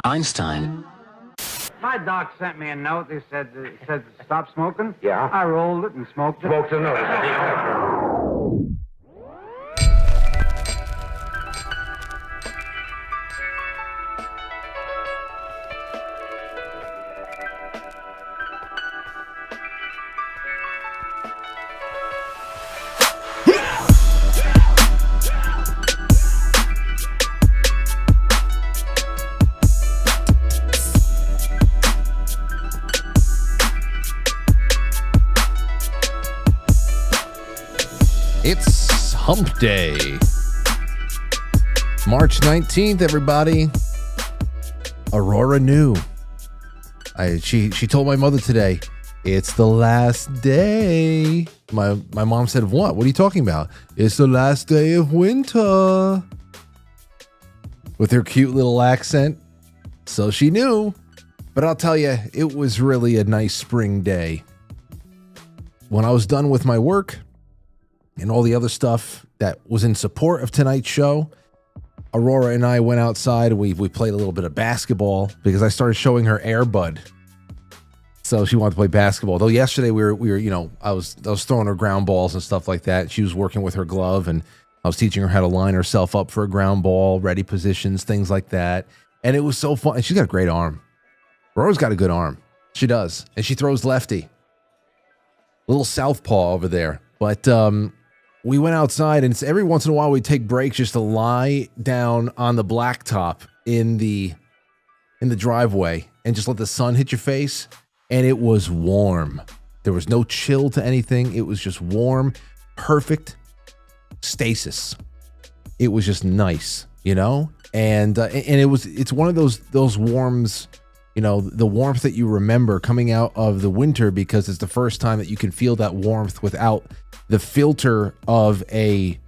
Einstein. My doc sent me a note. He said stop smoking. Yeah. I rolled it and smoked it. Smoked a note. It's Hump Day. March 19th, everybody. Aurora knew. She told my mother today, it's the last day. My mom said, what? What are you talking about? It's the last day of winter. With her cute little accent. So she knew. But I'll tell you, it was really a nice spring day. When I was done with my work and all the other stuff that was in support of tonight's show, Aurora and I went outside. We played a little bit of basketball because I started showing her Air Bud. So she wanted to play basketball. Though yesterday we were I was throwing her ground balls and stuff like that. She was working with her glove, and I was teaching her how to line herself up for a ground ball, ready positions, things like that. And it was so fun. And she's got a great arm. Aurora's got a good arm. She does. And she throws lefty. Little southpaw over there. But we went outside, and every once in a while we take breaks just to lie down on the blacktop in the driveway and just let the sun hit your face. And it was warm. There was no chill to anything. It was just warm, perfect stasis. It was just nice, And it's one of those warms, the warmth that you remember coming out of the winter, because it's the first time that you can feel that warmth without the filter of the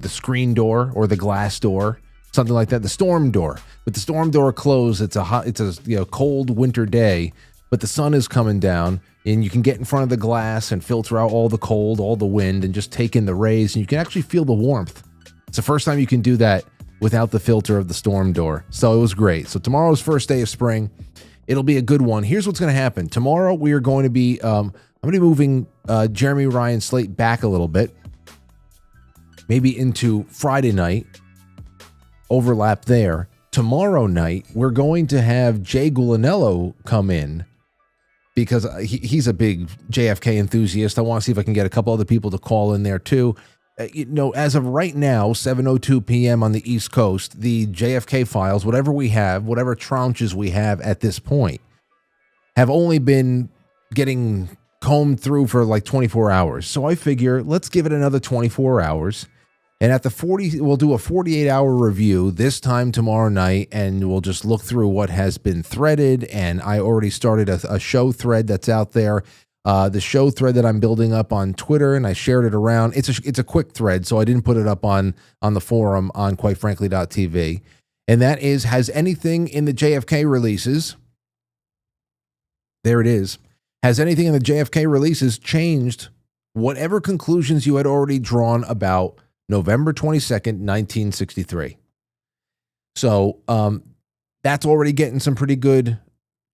screen door or the glass door, something like that, the storm door. With the storm door closed, it's a cold winter day, but the sun is coming down, and you can get in front of the glass and filter out all the cold, all the wind, and just take in the rays, and you can actually feel the warmth. It's the first time you can do that without the filter of the storm door. So it was great. So tomorrow's first day of spring. It'll be a good one. Here's what's going to happen. Tomorrow we are going to be, I'm going to be moving Jeremy Ryan Slate back a little bit, maybe into Friday night, overlap there. Tomorrow night, we're going to have Jay Gulanello come in because he's a big JFK enthusiast. I want to see if I can get a couple other people to call in there too. As of right now, 7:02 p.m. on the East Coast, the JFK files, whatever we have, whatever tranches we have at this point, have only been getting combed through for like 24 hours. So I figure let's give it another 24 hours. And at we'll do a 48-hour review this time tomorrow night, and we'll just look through what has been threaded. And I already started a show thread that's out there. The show thread that I'm building up on Twitter, and I shared it around. It's a quick thread, so I didn't put it up on the forum on quitefrankly.tv. And that is, has anything in the JFK releases, there it is, has anything in the JFK releases changed whatever conclusions you had already drawn about November 22nd, 1963? So that's already getting some pretty good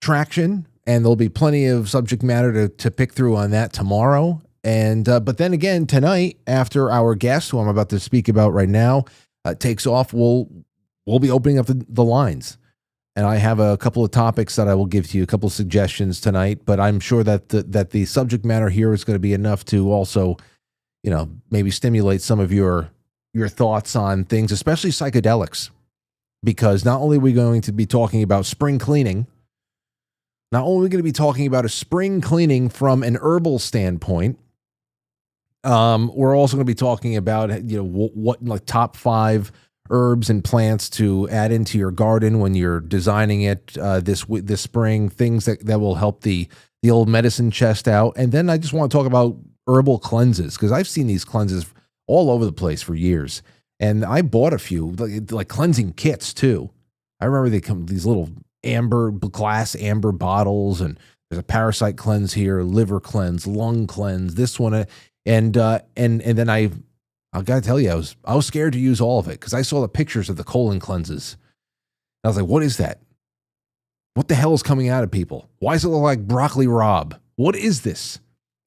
traction. And there'll be plenty of subject matter to pick through on that tomorrow. And but then again, tonight, after our guest, who I'm about to speak about right now, takes off, we'll be opening up the lines. And I have a couple of topics that I will give to you, a couple of suggestions tonight. But I'm sure that the subject matter here is going to be enough to also, maybe stimulate some of your thoughts on things, especially psychedelics. Because not only are we going to be talking about spring cleaning, not only are we going to be talking about a spring cleaning from an herbal standpoint, we're also going to be talking about what like top 5 herbs and plants to add into your garden when you're designing it this spring. Things that will help the old medicine chest out. And then I just want to talk about herbal cleanses, because I've seen these cleanses all over the place for years, and I bought a few like cleansing kits too. I remember they come these little glass amber bottles, and there's a parasite cleanse here, liver cleanse, lung cleanse, this one, and then I gotta tell you, I was scared to use all of it because I saw the pictures of the colon cleanses. I was like, what is that? What the hell is coming out of people? Why does it look like Broccoli Rob? What is this?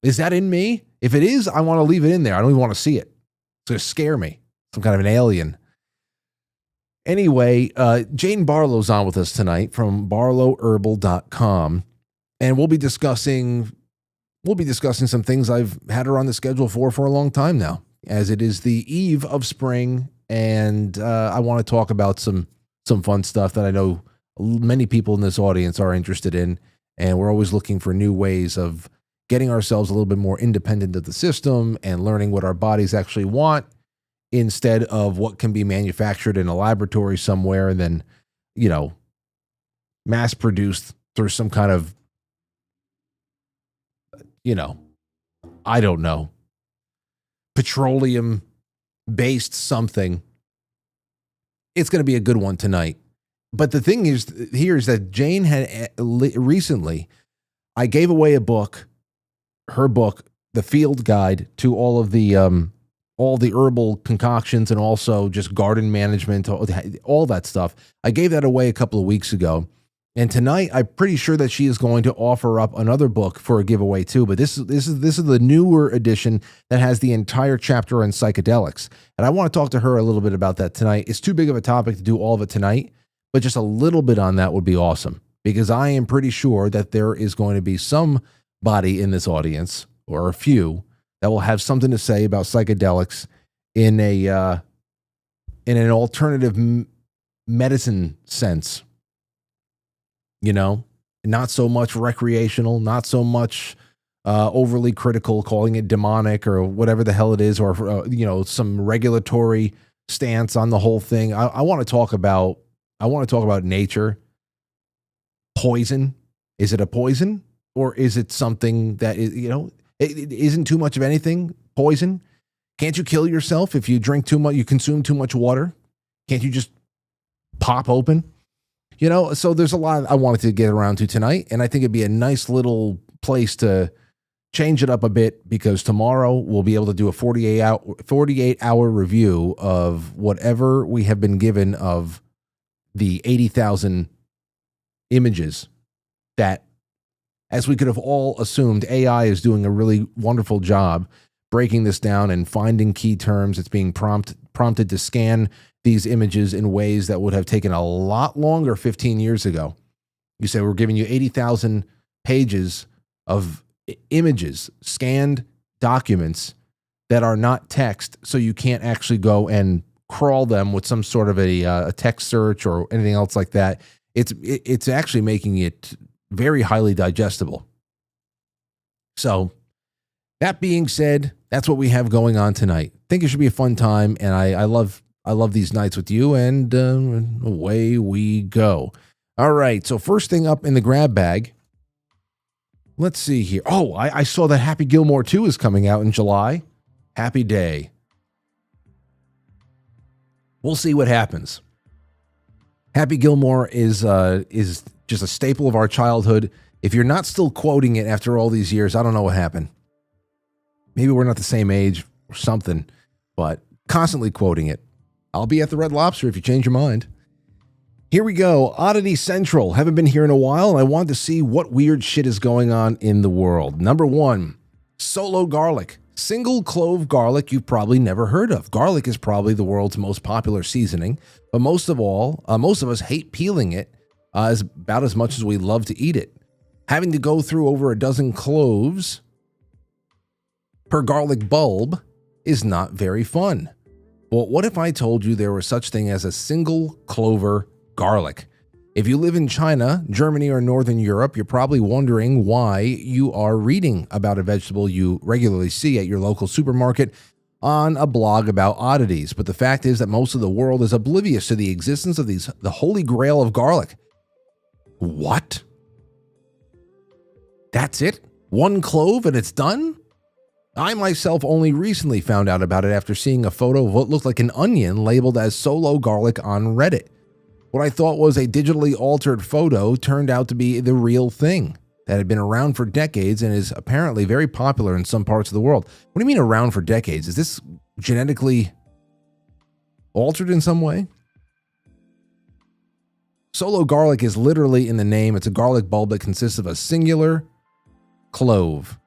Is that in me? If it is, I want to leave it in there. I don't even want to see it. It's going to scare me. Some kind of an alien. Anyway, Jane Barlow's on with us tonight from barlowherbal.com. And we'll be discussing some things I've had her on the schedule for a long time now, as it is the eve of spring. And I want to talk about some fun stuff that I know many people in this audience are interested in. And we're always looking for new ways of getting ourselves a little bit more independent of the system and learning what our bodies actually want instead of what can be manufactured in a laboratory somewhere and then, mass produced through some kind of, I don't know, petroleum based something. It's going to be a good one tonight. But the thing is that Jane had recently, I gave away a book, her book, the field guide to all the herbal concoctions and also just garden management, all that stuff. I gave that away a couple of weeks ago. And tonight, I'm pretty sure that she is going to offer up another book for a giveaway too. But this is the newer edition that has the entire chapter on psychedelics. And I want to talk to her a little bit about that tonight. It's too big of a topic to do all of it tonight, but just a little bit on that would be awesome. Because I am pretty sure that there is going to be somebody in this audience, or a few, that will have something to say about psychedelics in an alternative medicine sense. Not so much recreational, not so much overly critical, calling it demonic or whatever the hell it is, or some regulatory stance on the whole thing. I want to talk about nature. Poison. Is it a poison, or is it something that is, it isn't too much of anything? Poison. Can't you kill yourself if you drink too much, you consume too much water? Can't you just pop open? So there's a lot I wanted to get around to tonight, and I think it'd be a nice little place to change it up a bit, because tomorrow we'll be able to do a 48-hour review of whatever we have been given of the 80,000 images that, as we could have all assumed, AI is doing a really wonderful job breaking this down and finding key terms. It's being prompted to scan these images in ways that would have taken a lot longer 15 years ago. You say, we're giving you 80,000 pages of images, scanned documents that are not text, so you can't actually go and crawl them with some sort of a text search or anything else like that. It's actually making it very highly digestible. So that being said, that's what we have going on tonight. I think it should be a fun time, and I love these nights with you, and away we go. All right, so first thing up in the grab bag, let's see here. Oh, I saw that Happy Gilmore 2 is coming out in July. Happy day. We'll see what happens. Happy Gilmore is just a staple of our childhood. If you're not still quoting it after all these years, I don't know what happened. Maybe we're not the same age or something, but constantly quoting it. I'll be at the Red Lobster if you change your mind. Here we go. Oddity Central. Haven't been here in a while, and I wanted to see what weird shit is going on in the world. Number 1, solo garlic. Single clove garlic you've probably never heard of. Garlic is probably the world's most popular seasoning, but most of us hate peeling it about as much as we love to eat it. Having to go through over a dozen cloves per garlic bulb is not very fun. Well, what if I told you there was such thing as a single clover garlic? If you live in China, Germany, or Northern Europe, you're probably wondering why you are reading about a vegetable you regularly see at your local supermarket on a blog about oddities. But the fact is that most of the world is oblivious to the existence of the holy grail of garlic. What? That's it? One clove and it's done? I myself only recently found out about it after seeing a photo of what looked like an onion labeled as solo garlic on Reddit. What I thought was a digitally altered photo turned out to be the real thing that had been around for decades and is apparently very popular in some parts of the world. What do you mean around for decades? Is this genetically altered in some way? Solo garlic is literally in the name. It's a garlic bulb that consists of a singular clove.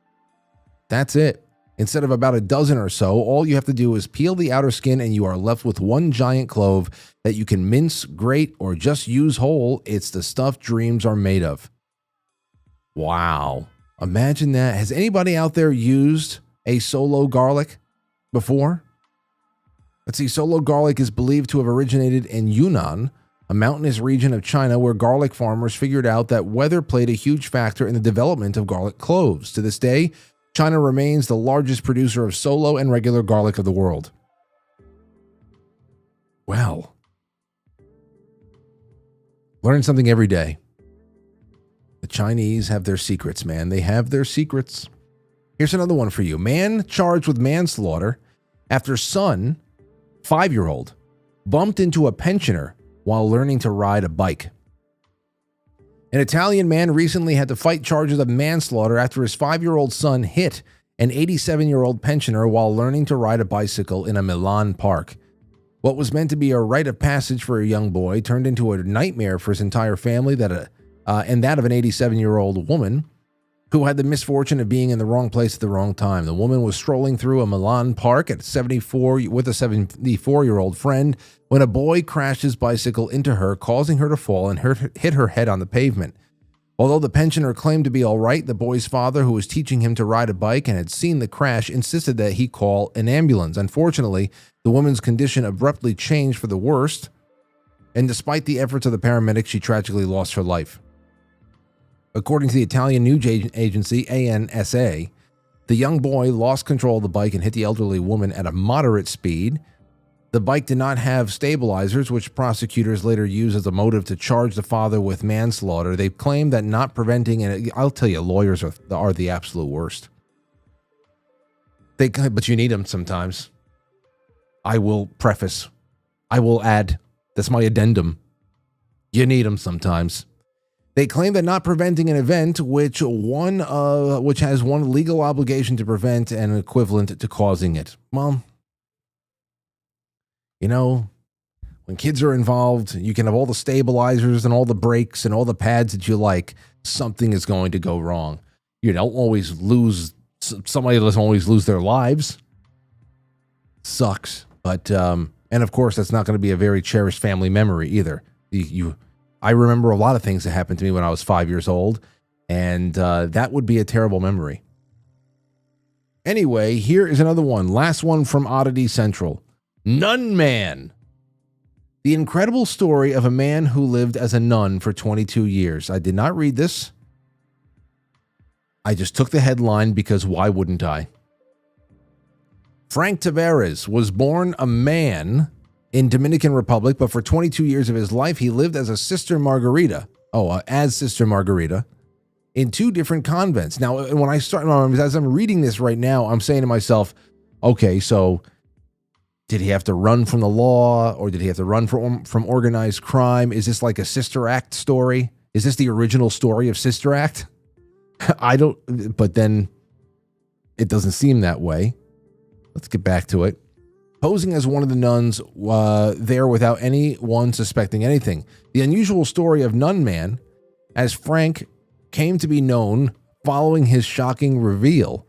That's it. Instead of about a dozen or so, all you have to do is peel the outer skin and you are left with one giant clove that you can mince, grate, or just use whole. It's the stuff dreams are made of. Wow. Imagine that. Has anybody out there used a solo garlic before? Let's see. Solo garlic is believed to have originated in Yunnan, a mountainous region of China where garlic farmers figured out that weather played a huge factor in the development of garlic cloves. To this day, China remains the largest producer of solo and regular garlic of the world. Well, learn something every day. The Chinese have their secrets, man. They have their secrets. Here's another one for you. Man charged with manslaughter after son, 5-year-old, bumped into a pensioner while learning to ride a bike. An Italian man recently had to fight charges of manslaughter after his 5-year-old son hit an 87-year-old pensioner while learning to ride a bicycle in a Milan park. What was meant to be a rite of passage for a young boy turned into a nightmare for his entire family and that of an 87-year-old woman who had the misfortune of being in the wrong place at the wrong time. The woman was strolling through a Milan park at 74 with a 74-year-old friend when a boy crashed his bicycle into her, causing her to fall and hit her head on the pavement. Although the pensioner claimed to be all right, the boy's father, who was teaching him to ride a bike and had seen the crash, insisted that he call an ambulance. Unfortunately, the woman's condition abruptly changed for the worst, and despite the efforts of the paramedics, she tragically lost her life. According to the Italian news agency ANSA, the young boy lost control of the bike and hit the elderly woman at a moderate speed. The bike did not have stabilizers, which prosecutors later used as a motive to charge the father with manslaughter. They claimed that not preventing, and I'll tell you, lawyers are the absolute worst. But you need them sometimes. I will add, that's my addendum. You need them sometimes. They claim that not preventing an event which has one legal obligation to prevent and equivalent to causing it. Well, you know, when kids are involved, you can have all the stabilizers and all the brakes and all the pads that you like. Something is going to go wrong. You don't always lose. Somebody doesn't always lose their lives. Sucks. But, and of course, that's not going to be a very cherished family memory either. I remember a lot of things that happened to me when I was 5 years old, and that would be a terrible memory. Anyway, here is another one. Last one from Oddity Central. Nunman. The incredible story of a man who lived as a nun for 22 years. I did not read this. I just took the headline because why wouldn't I? Frank Tavares was born a man in Dominican Republic, but for 22 years of his life, he lived as Sister Margarita in 2 different convents. Now, when I start, as I'm reading this right now, I'm saying to myself, okay, so did he have to run from the law, or did he have to run from organized crime? Is this like a Sister Act story? Is this the original story of Sister Act? But then it doesn't seem that way. Let's get back to it. Posing as one of the nuns there without anyone suspecting anything. The unusual story of Nunman, as Frank came to be known following his shocking reveal,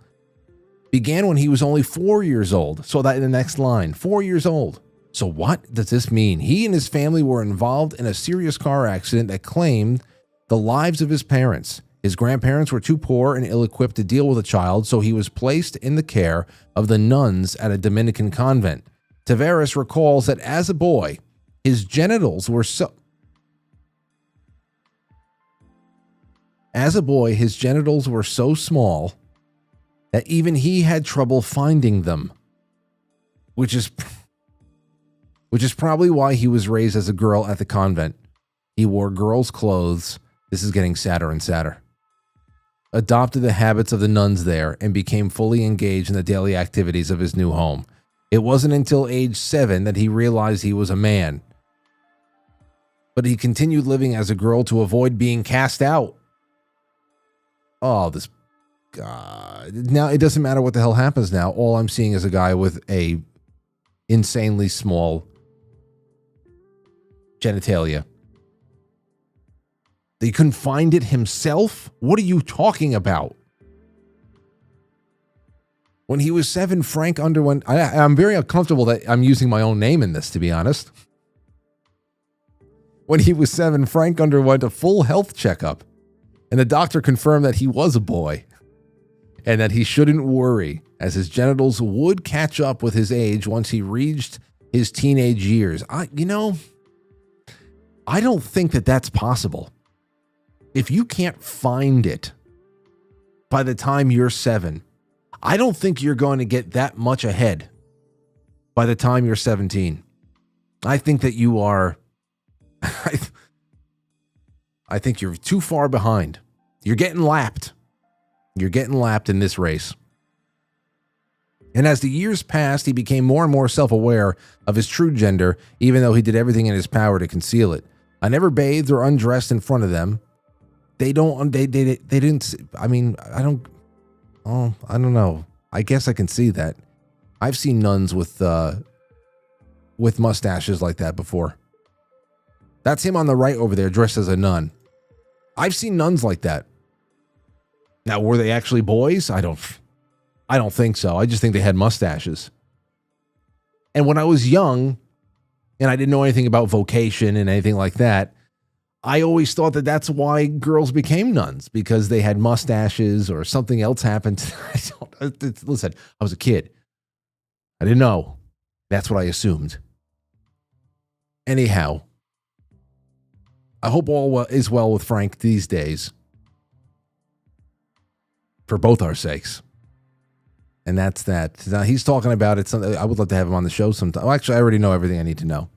began when he was only 4 years old. So that in the next line, 4 years old. So what does this mean? He and his family were involved in a serious car accident that claimed the lives of his parents. His grandparents were too poor and ill-equipped to deal with a child, so he was placed in the care of the nuns at a Dominican convent. Tavares recalls that as a boy, his genitals were so small that even he had trouble finding them, which is probably why he was raised as a girl at the convent. He wore girls' clothes. This is getting sadder and sadder. Adopted the habits of the nuns there and became fully engaged in the daily activities of his new home. It wasn't until age 7 that he realized he was a man. But he continued living as a girl to avoid being cast out. Oh, this God. Now, it doesn't matter what the hell happens now. All I'm seeing is a guy with a insanely small genitalia. That he couldn't find it himself? What are you talking about? When he was 7, Frank underwent... I'm very uncomfortable that I'm using my own name in this, to be honest. When he was 7, Frank underwent a full health checkup, and the doctor confirmed that he was a boy and that he shouldn't worry, as his genitals would catch up with his age once he reached his teenage years. I don't think that that's possible. If you can't find it by the time you're 7, I don't think you're going to get that much ahead by the time you're 17. I think that you are... I think you're too far behind. You're getting lapped. You're getting lapped in this race. And as the years passed, he became more and more self-aware of his true gender, even though he did everything in his power to conceal it. I never bathed or undressed in front of them. They didn't, I mean, I don't know. I guess I can see that. I've seen nuns with mustaches like that before. That's him on the right over there, dressed as a nun. I've seen nuns like that. Now, were they actually boys? I don't think so. I just think they had mustaches. And when I was young, and I didn't know anything about vocation and anything like that, I always thought that that's why girls became nuns, because they had mustaches or something else happened. Listen, I was a kid. I didn't know. That's what I assumed. Anyhow, I hope all is well with Frank these days, for both our sakes. And that's that. Now, he's talking about it. I would love to have him on the show sometime. Well, actually, I already know everything I need to know.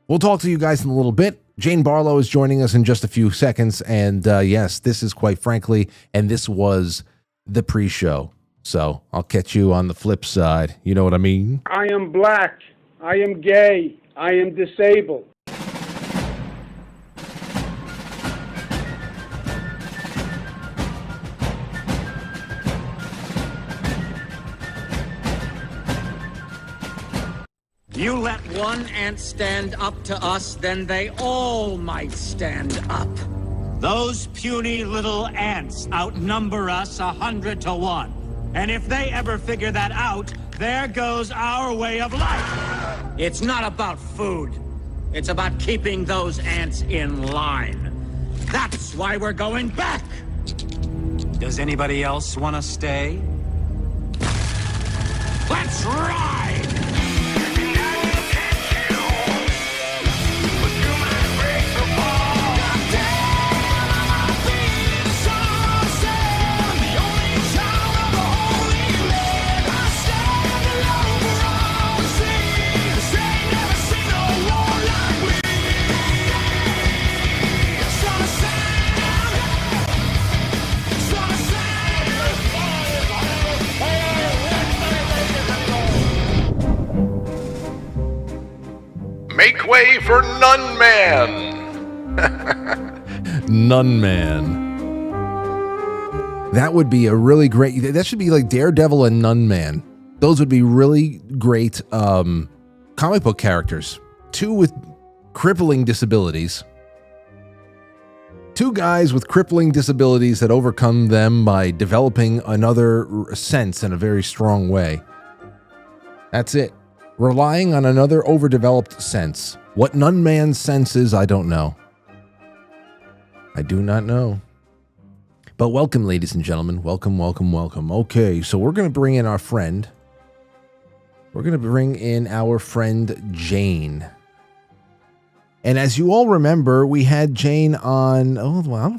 We'll talk to you guys in a little bit. Jane Barlo is joining us in just a few seconds. And yes, this is Quite Frankly, and this was the pre-show. So I'll catch you on the flip side. You know what I mean? I am black. I am gay. I am disabled. You let one ant stand up to us, then they all might stand up. Those puny little ants outnumber us 100 to 1. And if they ever figure that out, there goes our way of life. It's not about food. It's about keeping those ants in line. That's why we're going back. Does anybody else want to stay? Let's ride! Make way for Nunman. Nunman. That would be a really great... That should be like Daredevil and Nunman. Those would be really great comic book characters. Two with crippling disabilities. Two guys with crippling disabilities that overcome them by developing another sense in a very strong way. That's it. Relying on another overdeveloped sense. What Nunman's sense is, I don't know. I do not know. But welcome, ladies and gentlemen. Welcome, welcome, welcome. Okay, so we're going to bring in our friend. We're going to bring in our friend Jane. And as you all remember, we had Jane on,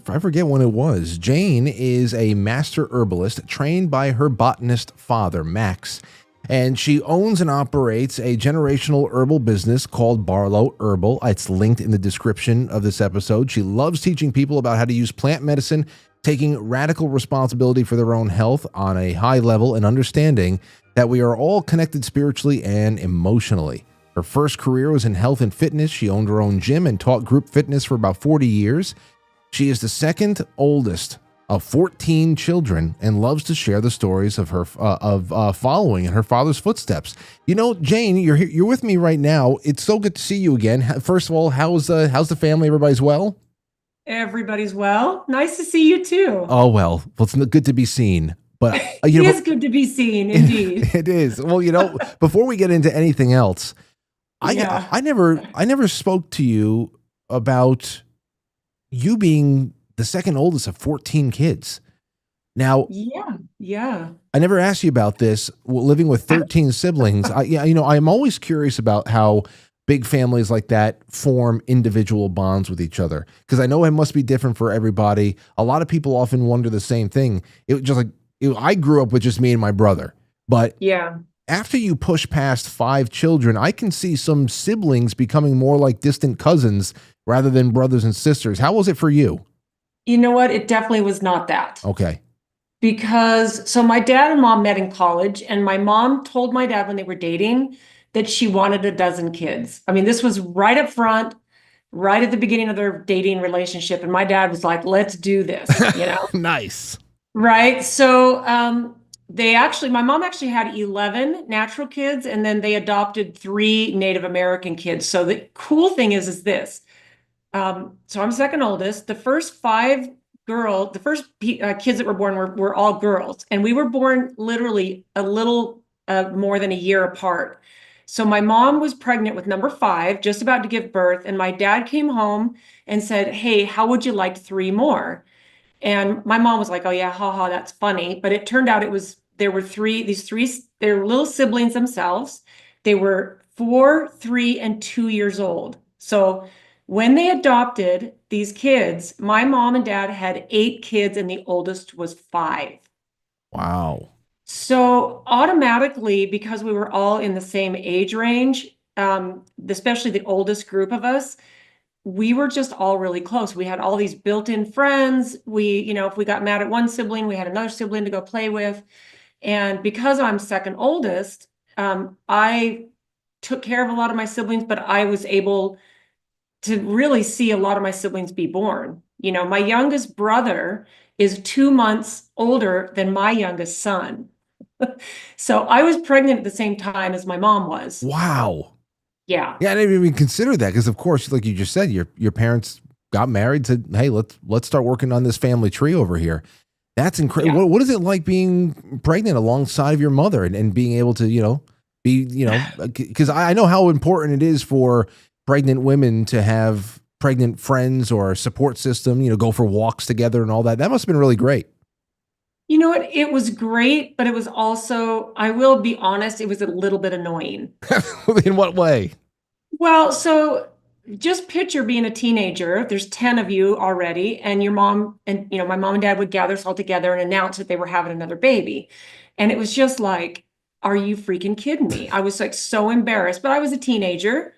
I forget when it was. Jane is a master herbalist trained by her botanist father, Max. And she owns and operates a generational herbal business called Barlow Herbal. It's linked in the description of this episode. She loves teaching people about how to use plant medicine, taking radical responsibility for their own health on a high level, and understanding that we are all connected spiritually and emotionally. Her first career was in health and fitness. She owned her own gym and taught group fitness for about 40 years. She is the second oldest of 14 children and loves to share the stories of her following in her father's footsteps. You know, Jane, you're with me right now. It's so good to see you again. First of all, how's the family? Everybody's well? Everybody's well. Nice to see you too. Oh, well, it's good to be seen. But It is good to be seen, indeed. it is. Well, before we get into anything else, I never spoke to you about you being the second oldest of 14 kids. Now, yeah. I never asked you about this. Living with 13 siblings, I'm always curious about how big families like that form individual bonds with each other, because I know it must be different for everybody. A lot of people often wonder the same thing. I grew up with just me and my brother, but after you push past 5 children, I can see some siblings becoming more like distant cousins rather than brothers and sisters. How was it for you? You know what? It definitely was not that. Okay. Because my dad and mom met in college, and my mom told my dad when they were dating that she wanted a dozen kids. I mean, this was right up front, right at the beginning of their dating relationship. And my dad was like, let's do this, Nice. Right. So my mom actually had 11 natural kids, and then they adopted 3 Native American kids. So the cool thing is this. So I'm second oldest. The first kids that were born were all girls. And we were born literally a little more than a year apart. So my mom was pregnant with number 5, just about to give birth. And my dad came home and said, hey, how would you like 3 more? And my mom was like, oh yeah, haha, that's funny. But it turned out they were little siblings themselves. They were 4, 3, and 2 years old. So when they adopted these kids, my mom and dad had 8 kids, and the oldest was 5. Wow. So automatically, because we were all in the same age range, especially the oldest group of us, we were just all really close. We had all these built-in friends. If we got mad at one sibling, we had another sibling to go play with. And because I'm second oldest, I took care of a lot of my siblings, but I was able to really see a lot of my siblings be born. My youngest brother is 2 months older than my youngest son. So I was pregnant at the same time as my mom was. Wow. Yeah. Yeah, I didn't even consider that, because of course, like you just said, your parents got married, said, hey, let's start working on this family tree over here. That's incredible. Yeah. What is it like being pregnant alongside of your mother and being able to, because I know how important it is for pregnant women to have pregnant friends or a support system, go for walks together and all that. That must have been really great. You know what? It was great, but it was also, I will be honest, it was a little bit annoying. In what way? Well, so just picture being a teenager. There's 10 of you already, and your mom and, my mom and dad would gather us all together and announce that they were having another baby. And it was just like, are you freaking kidding me? I was like so embarrassed, but I was a teenager.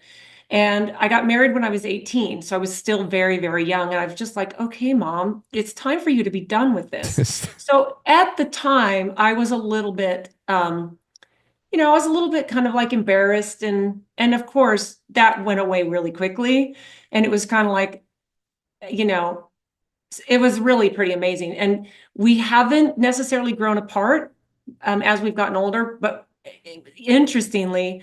And I got married when I was 18. So I was still very, very young. And I was just like, okay, mom, it's time for you to be done with this. So at the time, I was a little bit, kind of like embarrassed. And of course, that went away really quickly. And it was kind of like, it was really pretty amazing. And we haven't necessarily grown apart as we've gotten older. But interestingly,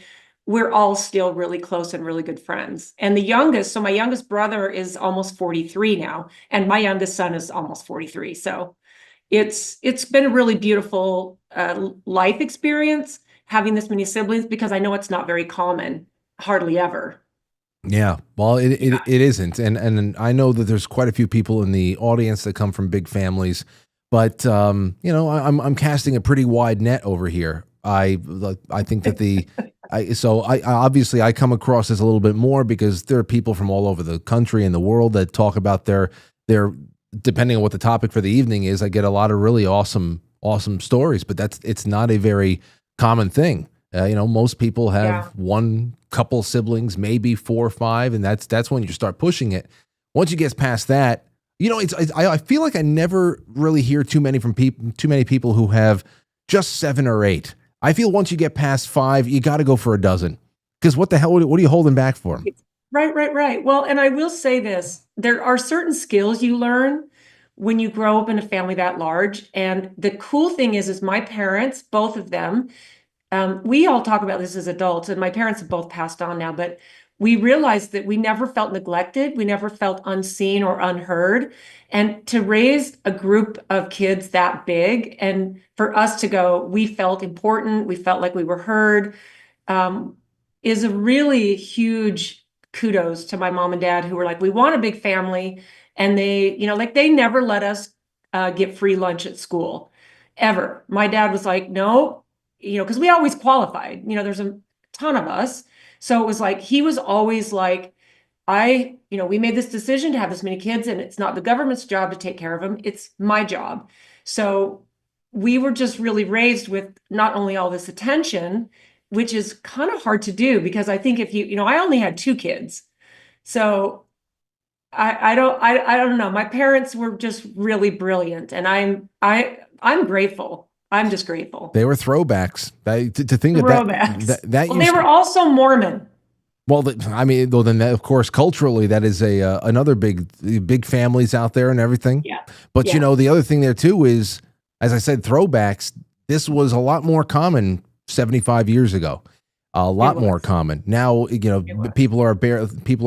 we're all still really close and really good friends. And my youngest brother is almost 43 now, and my youngest son is almost 43. So it's been a really beautiful life experience having this many siblings, because I know it's not very common, hardly ever. Yeah, well, it isn't, and I know that there's quite a few people in the audience that come from big families, but I'm casting a pretty wide net over here. I think that I obviously I come across as a little bit more, because there are people from all over the country and the world that talk about their depending on what the topic for the evening is. I get a lot of really awesome stories, but it's not a very common thing. Most people have one couple siblings, maybe 4 or 5, and that's when you start pushing it. Once you get past that, I feel like I never really hear too many people who have just 7 or 8. I feel once you get past 5, you got to go for a dozen, because what the hell? What are you holding back for? Right. Well, and I will say this, there are certain skills you learn when you grow up in a family that large. And the cool thing is my parents, both of them, we all talk about this as adults, and my parents have both passed on now, but we realized that we never felt neglected. We never felt unseen or unheard. And to raise a group of kids that big, and for us to go, we felt important, we felt like we were heard, is a really huge kudos to my mom and dad, who were like, we want a big family. And they, like they never let us get free lunch at school, ever. My dad was like, no, because we always qualified, there's a ton of us. So it was like, he was always like, we made this decision to have this many kids, and it's not the government's job to take care of them. It's my job. So we were just really raised with not only all this attention, which is kind of hard to do, because I think if I only had 2 kids. So I don't know. My parents were just really brilliant, and I'm grateful. I'm just grateful. They were throwbacks. To think Throwbacks. that They were also Mormon. Well, then of course, culturally, that is another big families out there and everything. Yeah. But the other thing there too is, as I said, throwbacks. This was a lot more common 75 years ago. A lot more common now. People are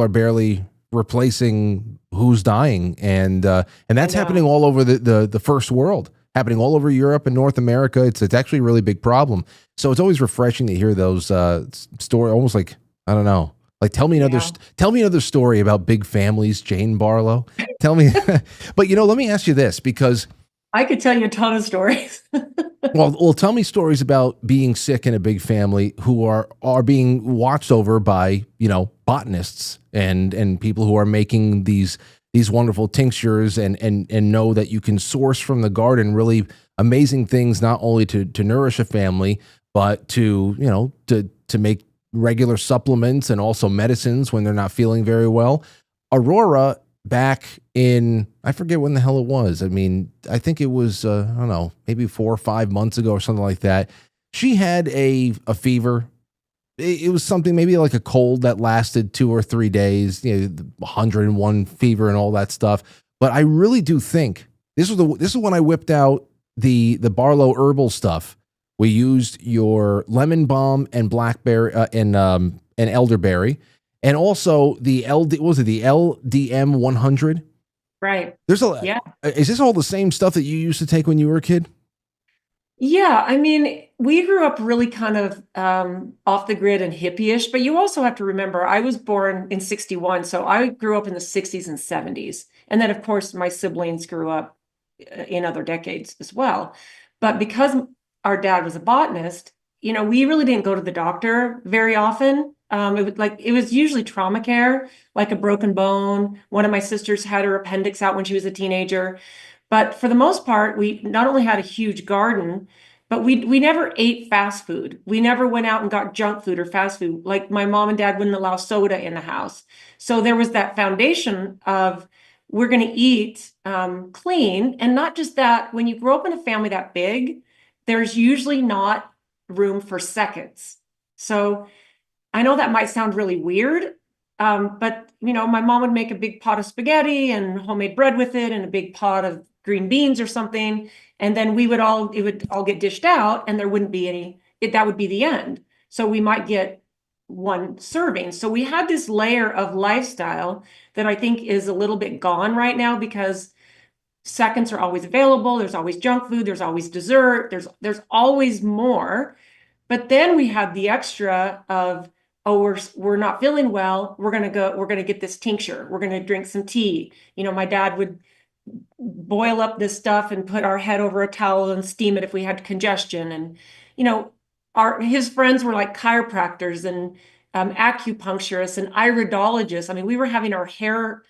barely replacing who's dying, and that's happening all over the first world. Happening all over Europe and North America. It's actually a really big problem. So it's always refreshing to hear those stories. Almost like, I don't know. Like, tell me another story about big families, Jane Barlo. Tell me. But let me ask you this, because I could tell you a ton of stories. well, tell me stories about being sick in a big family who are being watched over by botanists and people who are making these wonderful tinctures and know that you can source from the garden really amazing things, not only to nourish a family, but to make regular supplements and also medicines when they're not feeling very well. Aurora, back in, I forget when the hell it was. I mean, I think it was, I don't know, maybe 4 or 5 months ago or something like that. She had a fever. It was something maybe like a cold that lasted 2 or 3 days, 101 fever and all that stuff. But I really do think this is when I whipped out the Barlow Herbal stuff. We used your lemon balm and blackberry and elderberry, and also the LDM 100. Right. There's Is this all the same stuff that you used to take when you were a kid? Yeah, I mean, we grew up really kind of off the grid and hippie-ish, but you also have to remember, I was born in 61, so I grew up in the 60s and 70s. And then, of course, my siblings grew up in other decades as well. But because our dad was a botanist, we really didn't go to the doctor very often. It was usually trauma care, like a broken bone. One of my sisters had her appendix out when she was a teenager. But for the most part, we not only had a huge garden, but we never ate fast food. We never went out and got junk food or fast food. Like, my mom and dad wouldn't allow soda in the house. So there was that foundation of, we're going to eat clean. And not just that, when you grow up in a family that big, there's usually not room for seconds. So I know that might sound really weird, but my mom would make a big pot of spaghetti and homemade bread with it, and a big pot of green beans or something, and then it would all get dished out, and there wouldn't be any. That would be the end. So we might get 1 serving. So we had this layer of lifestyle that I think is a little bit gone right now, because seconds are always available. There's always junk food. There's always dessert. There's always more. But then we had the extra of, oh, we're not feeling well. We're going to get this tincture. We're going to drink some tea. My dad would boil up this stuff and put our head over a towel and steam it if we had congestion. And, his friends were like chiropractors and acupuncturists and iridologists. I mean, we were having our hair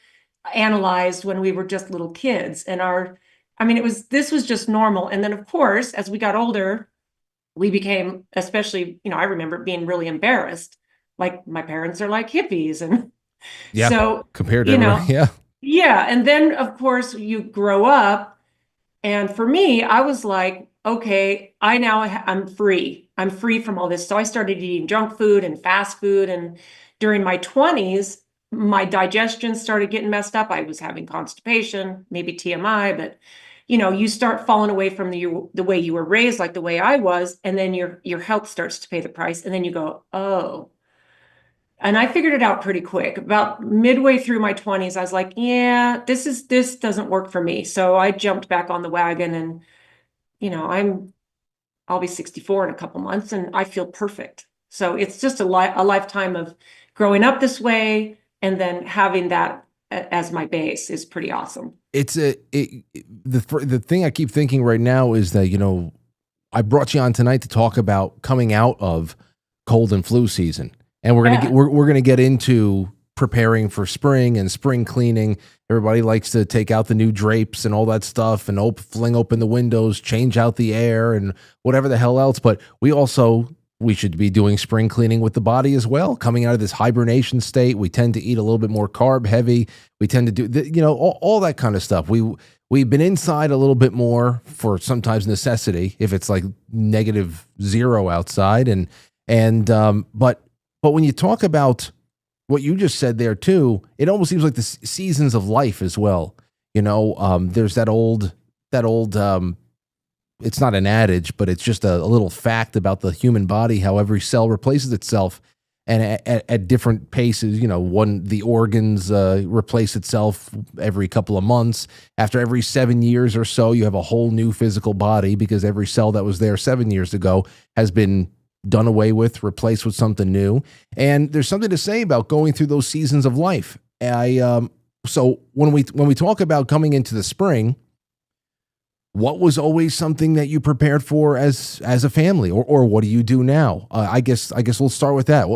analyzed when we were just little kids, and this was just normal. And then, of course, as we got older, we became, especially, I remember being really embarrassed. Like, my parents are like hippies, and so compared to everyone, yeah. And then, of course, you grow up, and for me, I was like, okay, I'm free. I'm free from all this. So I started eating junk food and fast food, and during my 20s, my digestion started getting messed up. I was having constipation, maybe TMI, but you start falling away from the way you were raised, like the way I was, and then your health starts to pay the price, and then you go, oh. And I figured it out pretty quick. About midway through my 20s, I was like, yeah, this doesn't work for me. So I jumped back on the wagon, and, I'll be 64 in a couple months, and I feel perfect. So it's just a lifetime of growing up this way, and then having that as my base is pretty awesome. The thing I keep thinking right now is that, I brought you on tonight to talk about coming out of cold and flu season. And we're gonna get into preparing for spring and spring cleaning. Everybody likes to take out the new drapes and all that stuff, and fling open the windows, change out the air, and whatever the hell else. But we should be doing spring cleaning with the body as well. Coming out of this hibernation state, we tend to eat a little bit more carb heavy. We tend to do all that kind of stuff. We've been inside a little bit more for sometimes necessity, if it's like -0 outside, but when you talk about what you just said there too, it almost seems like the seasons of life as well. There's that old, it's not an adage, but it's just a little fact about the human body, how every cell replaces itself, and at different paces. The organs replace itself every couple of months. After every 7 years or so, you have a whole new physical body, because every cell that was there 7 years ago has been done away with, replaced with something new. And there's something to say about going through those seasons of life. So when we talk about coming into the spring, what was always something that you prepared for as a family, or what do you do now? I guess we'll start with that.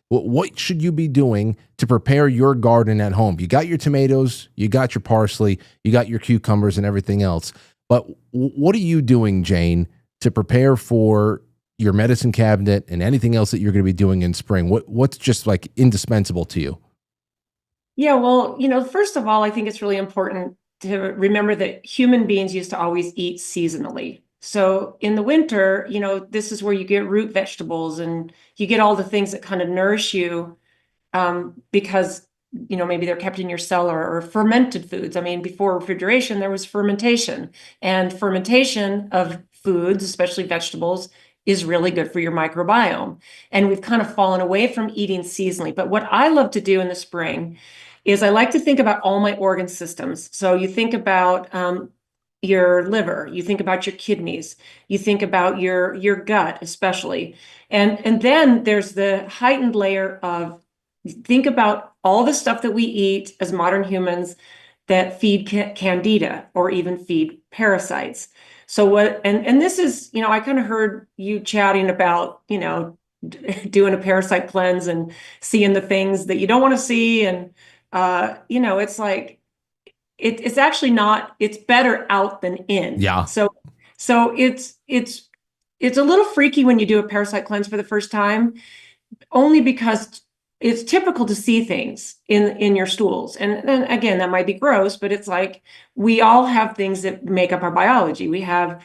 What should you be doing to prepare your garden at home? You got your tomatoes, you got your parsley, you got your cucumbers and everything else. But what are you doing, Jane, to prepare for your medicine cabinet and anything else that you're going to be doing in spring? What's just like indispensable to you? Yeah, well, first of all, I think it's really important to remember that human beings used to always eat seasonally. So in the winter, this is where you get root vegetables, and you get all the things that kind of nourish you, because, maybe they're kept in your cellar, or fermented foods. I mean, before refrigeration, there was fermentation, and fermentation of foods, especially vegetables, is really good for your microbiome. And we've kind of fallen away from eating seasonally. But what I love to do in the spring is I like to think about all my organ systems. So you think about your liver, you think about your kidneys, you think about your gut, especially. And then there's the heightened layer of, think about all the stuff that we eat as modern humans that feed candida, or even feed parasites. So and this is, I kind of heard you chatting about, doing a parasite cleanse and seeing the things that you don't want to see. And, it's like, it's actually not, it's better out than in. Yeah. So it's a little freaky when you do a parasite cleanse for the first time, only because it's typical to see things in your stools. And then again, that might be gross, but it's like, we all have things that make up our biology. We have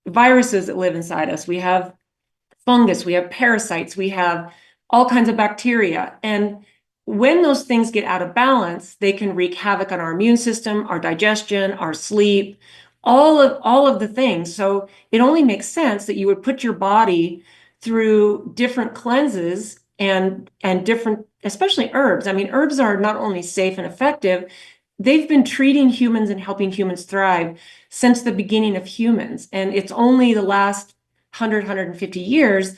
viruses that live inside us. We have fungus, we have parasites, we have all kinds of bacteria. And when those things get out of balance, they can wreak havoc on our immune system, our digestion, our sleep, all of the things. So it only makes sense that you would put your body through different cleanses and different, especially herbs. I mean, herbs are not only safe and effective, they've been treating humans and helping humans thrive since the beginning of humans. And it's only the last 150 years,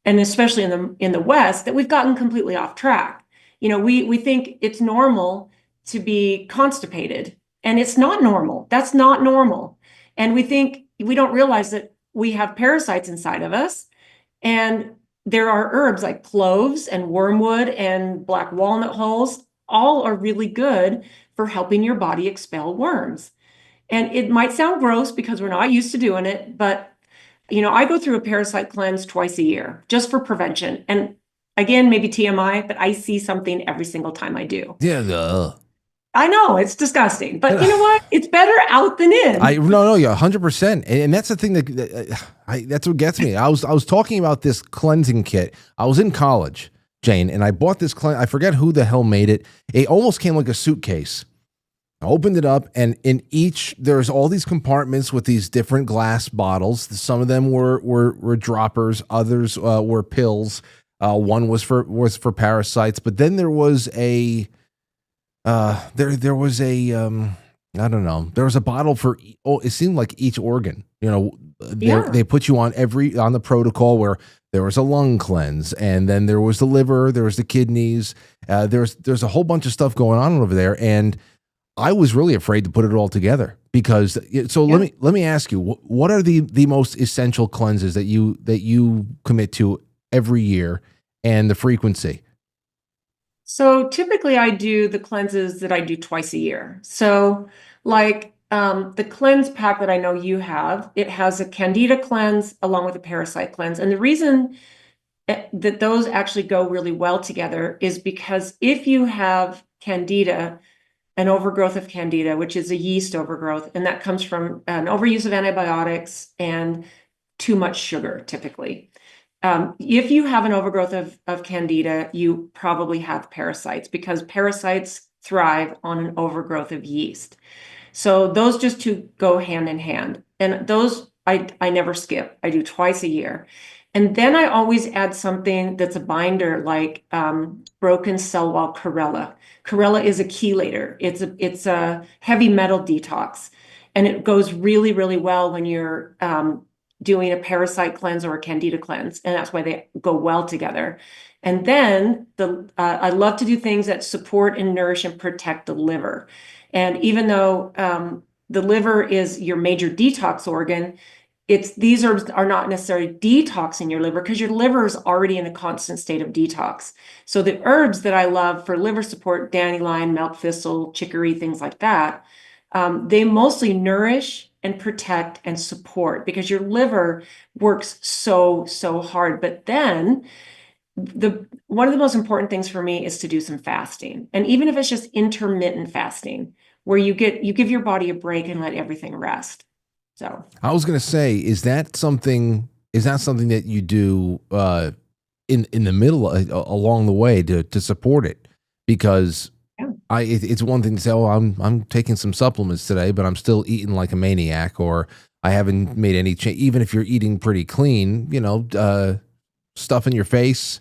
and especially in the West, that we've gotten completely off track. We think it's normal to be constipated, and it's not normal. That's not normal. And we don't realize that we have parasites inside of us. And there are herbs like cloves and wormwood and black walnut hulls. All are really good for helping your body expel worms. And it might sound gross because we're not used to doing it, but I go through a parasite cleanse twice a year just for prevention. And again, maybe TMI, but I see something every single time I do. Yeah. I know, it's disgusting, but you know what? It's better out than in. No, yeah, 100%. And that's the thing that's what gets me. I was talking about this cleansing kit. I was in college, Jane, and I bought this I forget who the hell made it. It almost came like a suitcase. I opened it up, and in each, there's all these compartments with these different glass bottles. Some of them were droppers, others were pills. One was for parasites, but then there was a there was a I don't know. There was a bottle for it seemed like each organ. They put you on the protocol where there was a lung cleanse, and then there was the liver, there was the kidneys, there's a whole bunch of stuff going on over there, and I was really afraid to put it all together because. So let me ask you, what are the most essential cleanses that you commit to every year, and the frequency? So typically I do the cleanses that I do twice a year. So like the cleanse pack that I know you have, it has a candida cleanse along with a parasite cleanse. And the reason that those actually go really well together is because if you have candida, an overgrowth of candida, which is a yeast overgrowth, and that comes from an overuse of antibiotics and too much sugar typically. If you have an overgrowth of candida, you probably have parasites because parasites thrive on an overgrowth of yeast. So those just two go hand in hand. And those I never skip. I do twice a year. And then I always add something that's a binder like broken cell wall chlorella. Chlorella is a chelator. It's a heavy metal detox. And it goes really, really well when you're doing a parasite cleanse or a candida cleanse, and that's why they go well together. And then I love to do things that support and nourish and protect the liver. And even though the liver is your major detox organ, these herbs are not necessarily detoxing your liver because your liver is already in a constant state of detox. So the herbs that I love for liver support, dandelion, milk thistle, chicory, things like that, they mostly nourish and protect and support because your liver works so hard. But then one of the most important things for me is to do some fasting. And even if it's just intermittent fasting, where you give your body a break and let everything rest. So I was going to say, is that something that you do in the middle along the way to support it? Because it's one thing to say, oh, I'm taking some supplements today, but I'm still eating like a maniac, or I haven't made any change. Even if you're eating pretty clean, stuff in your face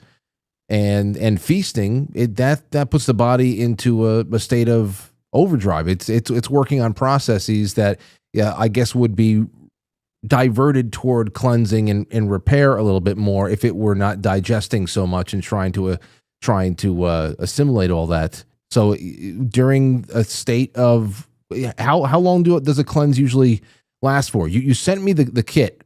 and feasting, that puts the body into a state of overdrive. It's working on processes that I guess would be diverted toward cleansing and repair a little bit more if it were not digesting so much and trying to assimilate all that. So during a state of how long does a cleanse usually last for? You sent me the kit.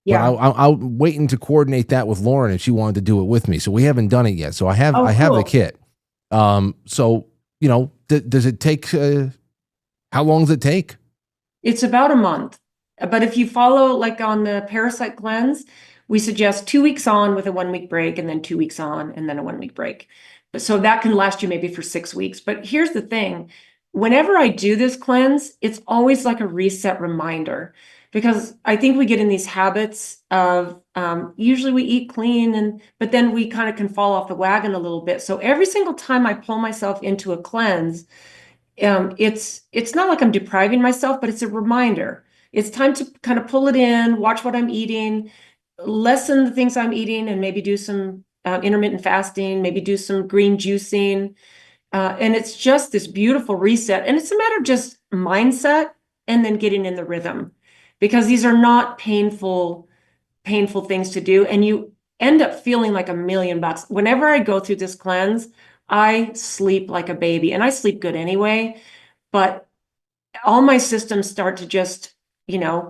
Yeah. But I'm waiting to coordinate that with Lauren, and she wanted to do it with me. So we haven't done it yet. So I have the kit. So does it take? How long does it take? It's about a month. But if you follow like on the parasite cleanse, we suggest 2 weeks on with a 1 week break, and then 2 weeks on and then a 1 week break. So that can last you maybe for 6 weeks. But here's the thing. Whenever I do this cleanse, it's always like a reset reminder, because I think we get in these habits of usually we eat clean, but then we kind of can fall off the wagon a little bit. So every single time I pull myself into a cleanse, it's not like I'm depriving myself, but it's a reminder. It's time to kind of pull it in, watch what I'm eating, lessen the things I'm eating, and maybe do some intermittent fasting, maybe do some green juicing. And it's just this beautiful reset. And it's a matter of just mindset and then getting in the rhythm, because these are not painful things to do. And you end up feeling like $1,000,000. Whenever I go through this cleanse, I sleep like a baby, and I sleep good anyway, but all my systems start to just,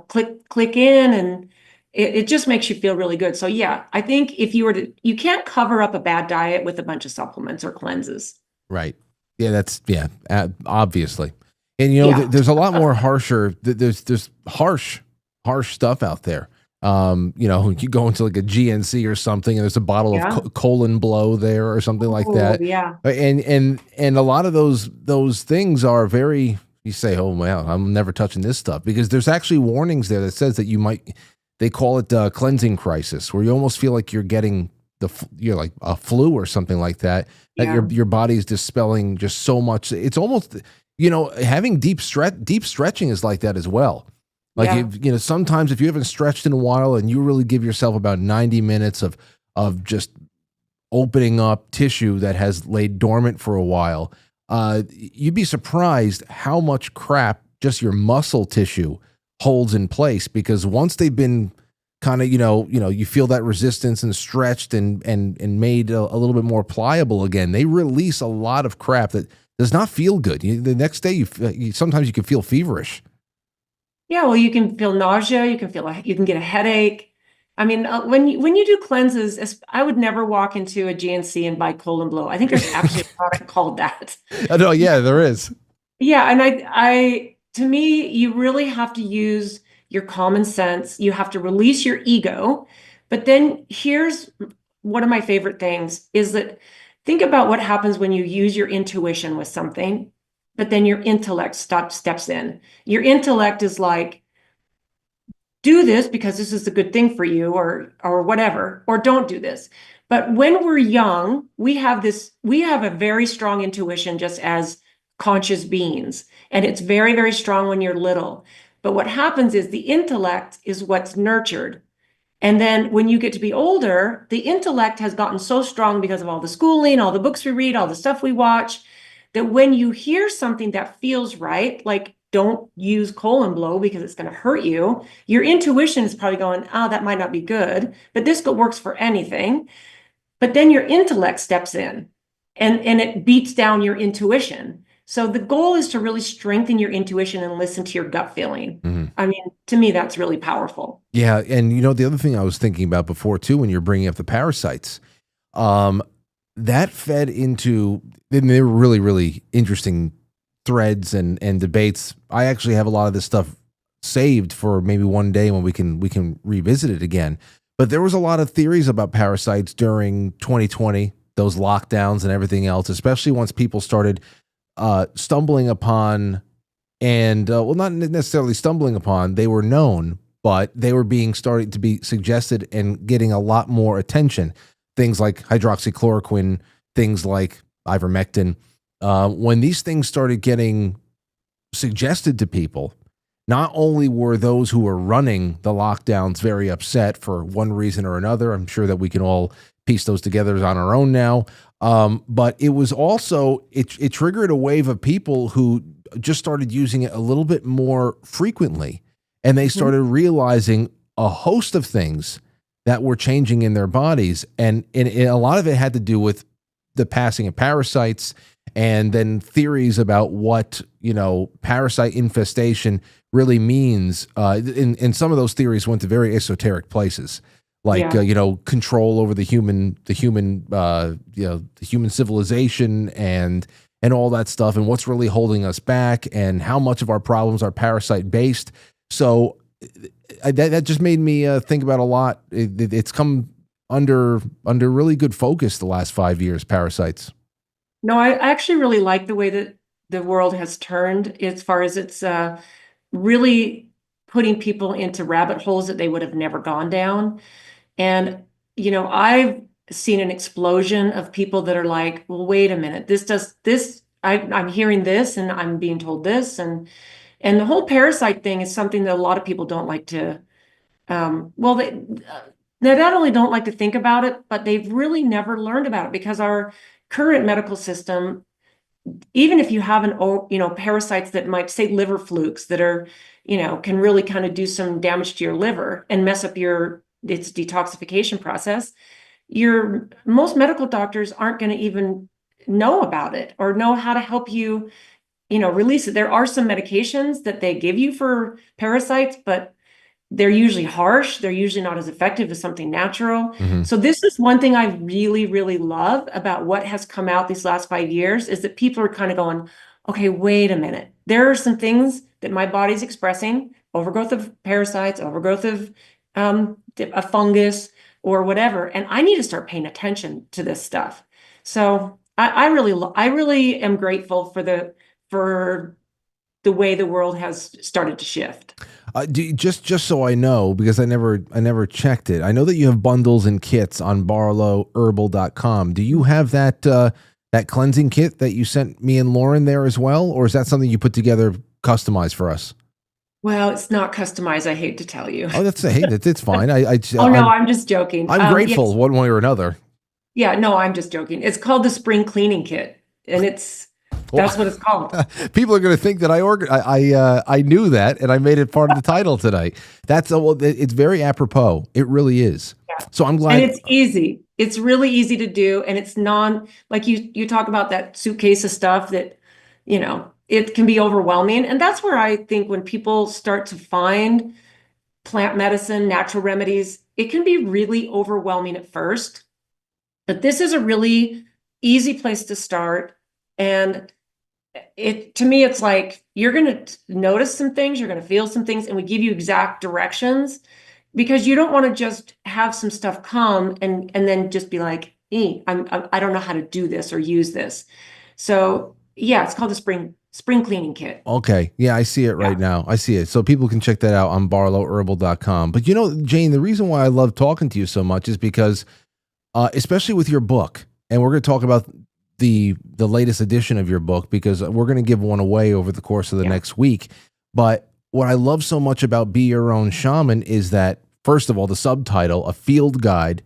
click in, and it just makes you feel really good. So yeah, I think if you can't cover up a bad diet with a bunch of supplements or cleanses. Right. Yeah, obviously. And there's a lot more harsher. There's harsh stuff out there. You go into like a GNC or something, and there's a bottle of colon blow there or something like that. Yeah. And a lot of those things are very. You say, oh well, I'm never touching this stuff, because there's actually warnings there that says that you might. They call it cleansing crisis, where you almost feel like you're getting you're like a flu or something like that. That your body's dispelling just so much. It's almost having deep stretching is like that as well. Like sometimes if you haven't stretched in a while and you really give yourself about 90 minutes of just opening up tissue that has laid dormant for a while. You'd be surprised how much crap just your muscle tissue holds in place, because once they've been kind of, you feel that resistance and stretched and made a little bit more pliable again, they release a lot of crap that does not feel good. The next day, sometimes you can feel feverish. Yeah, well, you can feel nausea. You can get a headache. I mean, when you do cleanses, I would never walk into a GNC and buy Colon Blow. I think there's actually a product called that. No, yeah, there is. Yeah, and to me, you really have to use your common sense. You have to release your ego. But then here's one of my favorite things is that think about what happens when you use your intuition with something, but then your intellect steps in. Your intellect is like, do this because this is a good thing for you, or whatever, or don't do this. But when we're young, we have a very strong intuition just as conscious beings. And it's very, very strong when you're little. But what happens is the intellect is what's nurtured. And then when you get to be older, the intellect has gotten so strong because of all the schooling, all the books we read, all the stuff we watch, that when you hear something that feels right, like don't use Colon Blow because it's going to hurt you, your intuition is probably going, oh, that might not be good, but this works for anything. But then your intellect steps in and it beats down your intuition. So the goal is to really strengthen your intuition and listen to your gut feeling. Mm-hmm. I mean, to me, that's really powerful. Yeah. And the other thing I was thinking about before too, when you're bringing up the parasites, that fed into, and they were really, really interesting threads and debates. I actually have a lot of this stuff saved for maybe one day when we can revisit it again. But there was a lot of theories about parasites during 2020, those lockdowns and everything else, especially once people started stumbling upon, and not necessarily stumbling upon, they were known, but they were starting to be suggested and getting a lot more attention. Things like hydroxychloroquine, things like ivermectin. When these things started getting suggested to people, not only were those who were running the lockdowns very upset for one reason or another, I'm sure that we can all piece those together on our own now, but it was also, it triggered a wave of people who just started using it a little bit more frequently, and they started realizing a host of things that were changing in their bodies, and a lot of it had to do with the passing of parasites, and then theories about what parasite infestation really means. And some of those theories went to very esoteric places, like control over the human civilization and all that stuff, and what's really holding us back, and how much of our problems are parasite based. So that just made me think about a lot. It's come under really good focus the last 5 years, parasites. No, I actually really like the way that the world has turned as far as it's really putting people into rabbit holes that they would have never gone down. And, I've seen an explosion of people that are like, well, wait a minute, I'm hearing this and I'm being told this. And the whole parasite thing is something that a lot of people don't like to, they not only don't like to think about it, but they've really never learned about it, because our current medical system, even if you have parasites that might, say, liver flukes that are, can really kind of do some damage to your liver and mess up its detoxification process, most medical doctors aren't going to even know about it or know how to help you, release it. There are some medications that they give you for parasites, but they're usually harsh. They're usually not as effective as something natural. Mm-hmm. So this is one thing I really, really love about what has come out these last 5 years, is that people are kind of going, okay, wait a minute. There are some things that my body's expressing, overgrowth of parasites, overgrowth of a fungus or whatever, and I need to start paying attention to this stuff. So I really am grateful for the way the world has started to shift. Just so I know, because I never checked it. I know that you have bundles and kits on Barlow, Herbal.com. Do you have that cleansing kit that you sent me and Lauren there as well, or is that something you put together customized for us? Well, it's not customized. I hate to tell you. Oh, it's fine. I'm just joking. I'm grateful one way or another. Yeah, no, I'm just joking. It's called the spring cleaning kit, and that's what it's called. People are going to think that I knew that and I made it part of the title tonight. It's very apropos. It really is. Yeah. So I'm glad. And it's easy. It's really easy to do, and it's like you talk about that suitcase of stuff that, it can be overwhelming. And that's where I think when people start to find plant medicine, natural remedies, it can be really overwhelming at first. But this is a really easy place to start. And to me, it's like you're going to notice some things, you're going to feel some things, and we give you exact directions, because you don't want to just have some stuff come and then just be like, I don't know how to do this or use this. So yeah, it's called the spring cleaning kit. Okay. Yeah, I see it right now. I see it. So people can check that out on barlowherbal.com. But Jane, the reason why I love talking to you so much is because, especially with your book, and we're going to talk about the latest edition of your book, because we're going to give one away over the course of the next week. But what I love so much about Be Your Own Shaman is that, first of all, the subtitle, a field guide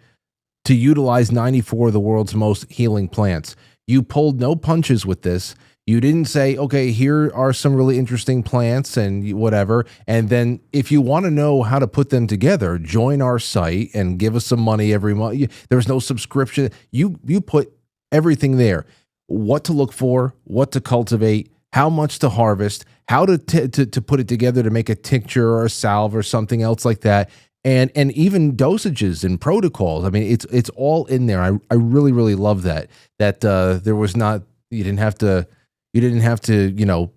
to utilize 94 of the world's most healing plants. You pulled no punches with this. You didn't say, okay, here are some really interesting plants and whatever. And then if you want to know how to put them together, join our site and give us some money every month. There's no subscription. You put everything there. What to look for, what to cultivate, how much to harvest, how to put it together to make a tincture or a salve or something else like that. And even dosages and protocols. I mean, it's all in there. I really, really love that there was not, you didn't have to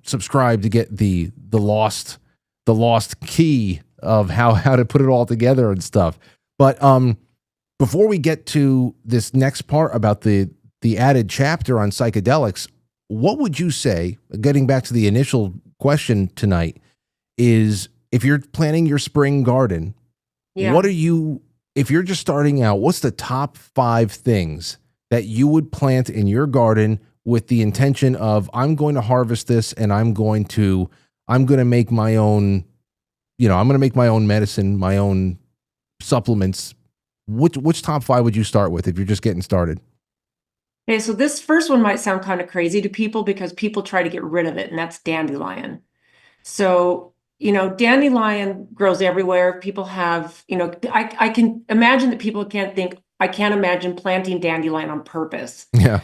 subscribe to get the lost key of how to put it all together and stuff. But before we get to this next part about the added chapter on psychedelics, what would you say, getting back to the initial question tonight, is if you're planning your spring garden, if you're just starting out, what's the top 5 things that you would plant in your garden with the intention of, I'm going to harvest this and I'm going to make my own, I'm going to make my own medicine, my own supplements. Which top 5 would you start with if you're just getting started? Okay, so this first one might sound kind of crazy to people because people try to get rid of it, and that's dandelion. So, dandelion grows everywhere. People have, I can imagine that people I can't imagine planting dandelion on purpose. Yeah.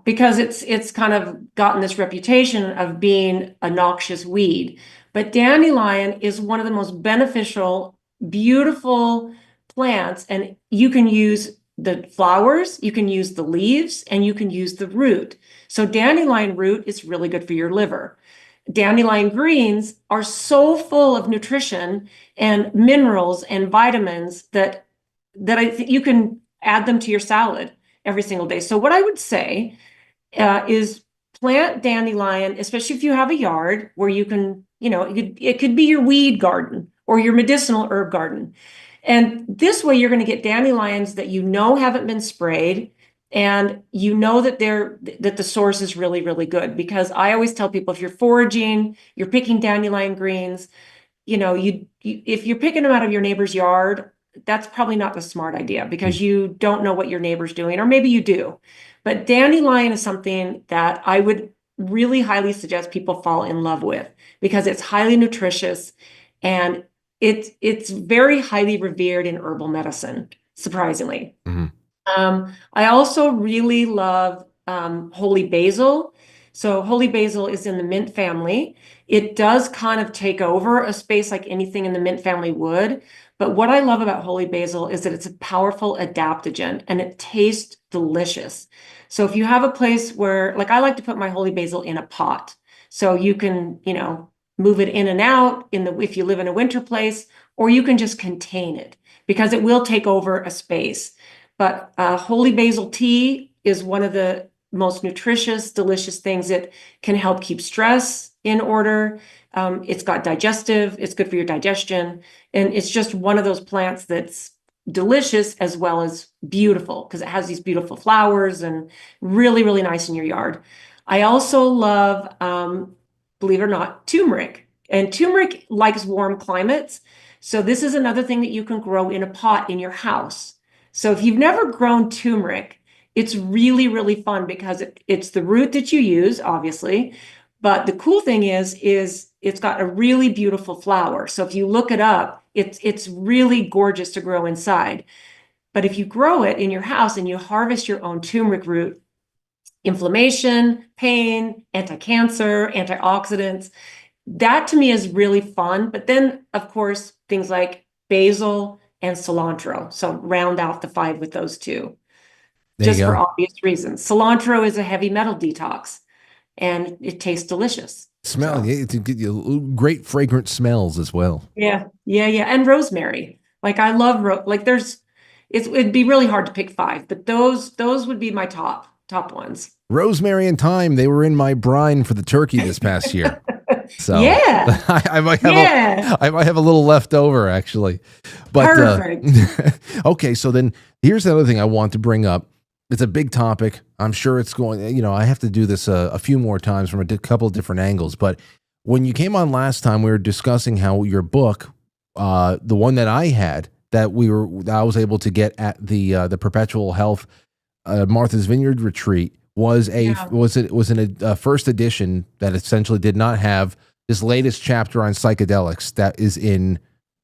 Because it's kind of gotten this reputation of being a noxious weed. But dandelion is one of the most beneficial, beautiful plants, and you can use the flowers, you can use the leaves, and you can use the root. So dandelion root is really good for your liver. Dandelion greens are so full of nutrition and minerals and vitamins that I think you can add them to your salad every single day. So what I would say is plant dandelion, especially if you have a yard where you can, it could be your weed garden or your medicinal herb garden. And this way you're going to get dandelions that haven't been sprayed, and that the source is really, really good. Because I always tell people, if you're foraging, you're picking dandelion greens, if you're picking them out of your neighbor's yard, that's probably not the smart idea, because you don't know what your neighbor's doing, or maybe you do. But dandelion is something that I would really highly suggest people fall in love with, because it's highly nutritious and it's very highly revered in herbal medicine, surprisingly. Mm-hmm. I also really love holy basil. So holy basil is in the mint family. It does kind of take over a space like anything in the mint family would. But what I love about holy basil is that it's a powerful adaptogen and it tastes delicious. So if you have a place where, like, I like to put my holy basil in a pot, so you can, move it in and out if you live in a winter place, or you can just contain it because it will take over a space. But holy basil tea is one of the most nutritious, delicious things that can help keep stress in order. It's good for your digestion. And it's just one of those plants that's delicious as well as beautiful, because it has these beautiful flowers and really, really nice in your yard. I also love, believe it or not, turmeric. And turmeric likes warm climates. So this is another thing that you can grow in a pot in your house. So if you've never grown turmeric, it's really, really fun because it's the root that you use, obviously. But the cool thing is it's got a really beautiful flower. So if you look it up, it's really gorgeous to grow inside. But if you grow it in your house and you harvest your own turmeric root, inflammation, pain, anti-cancer, antioxidants, that to me is really fun. But then, of course, things like basil and cilantro. So round out the 5 with those two, just for obvious reasons. Cilantro is a heavy metal detox, and it tastes delicious. Smell, it gives you great fragrant smells as well. Yeah. And rosemary. Like I love it'd be really hard to pick 5, but those would be my top ones. Rosemary and thyme, they were in my brine for the turkey this past year. So yeah, I might have a little left over actually. But perfect. Okay, so then here's the other thing I want to bring up. It's a big topic. I'm sure it's going, I have to do this a few more times from a couple of different angles. But when you came on last time, we were discussing how your book, the one that I had, that I was able to get at the Perpetual Health Martha's Vineyard retreat was in a first edition that essentially did not have this latest chapter on psychedelics that is in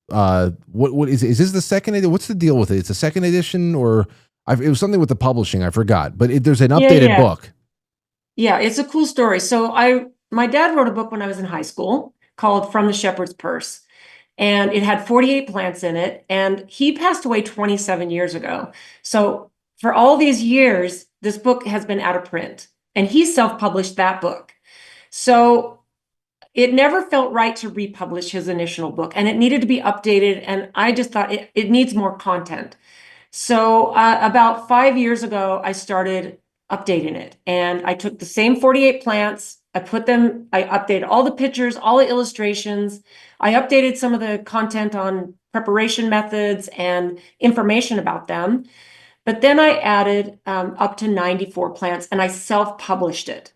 what is this the second edition? What's the deal with it? It's a second edition, or it was something with the publishing, I forgot, but there's an updated book. Yeah, it's a cool story. So my dad wrote a book when I was in high school called From the Shepherd's Purse, and it had 48 plants in it, and he passed away 27 years ago. So for all these years, this book has been out of print, and he self-published that book. So it never felt right to republish his initial book, and it needed to be updated, and I just thought it needs more content. So about 5 years ago, I started updating it, and I took the same 48 plants, I updated all the pictures, all the illustrations, I updated some of the content on preparation methods and information about them. But then I added up to 94 plants, and I self-published it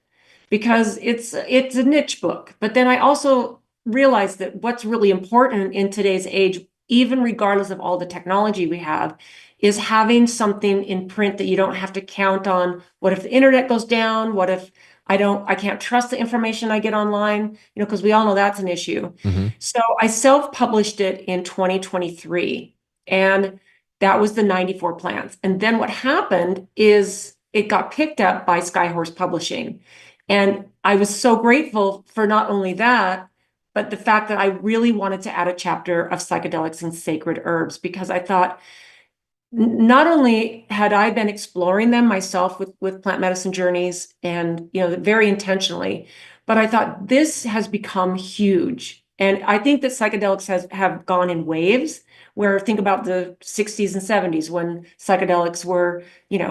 because it's a niche book. But then I also realized that what's really important in today's age, even regardless of all the technology we have, is having something in print that you don't have to count on. What if the internet goes down? What if I can't trust the information I get online? Because we all know that's an issue. Mm-hmm. So I self-published it in 2023, and that was the 94 plants. And then what happened is it got picked up by Skyhorse Publishing. And I was so grateful for not only that, but the fact that I really wanted to add a chapter of psychedelics and sacred herbs, because I thought not only had I been exploring them myself with plant medicine journeys and, very intentionally, but I thought this has become huge. And I think that psychedelics have gone in waves, where think about the 60s and 70s when psychedelics were,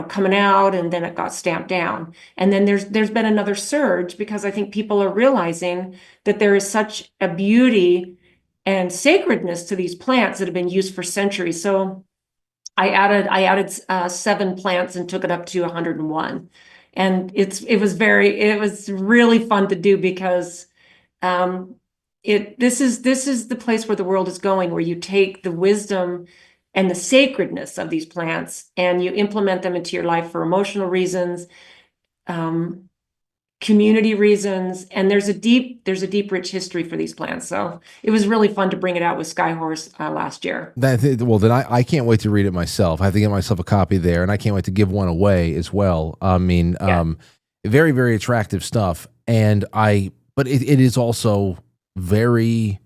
coming out, and then it got stamped down. And then there's been another surge because I think people are realizing that there is such a beauty and sacredness to these plants that have been used for centuries. So I added 7 plants and took it up to 101. And it was really fun to do because this is the place where the world is going, where you take the wisdom and the sacredness of these plants and you implement them into your life for emotional reasons, community reasons, and there's a deep, rich history for these plants. So it was really fun to bring it out with Skyhorse last year. Then I can't wait to read it myself. I have to get myself a copy there, and I can't wait to give one away as well. I mean, very, very attractive stuff, but it is also very,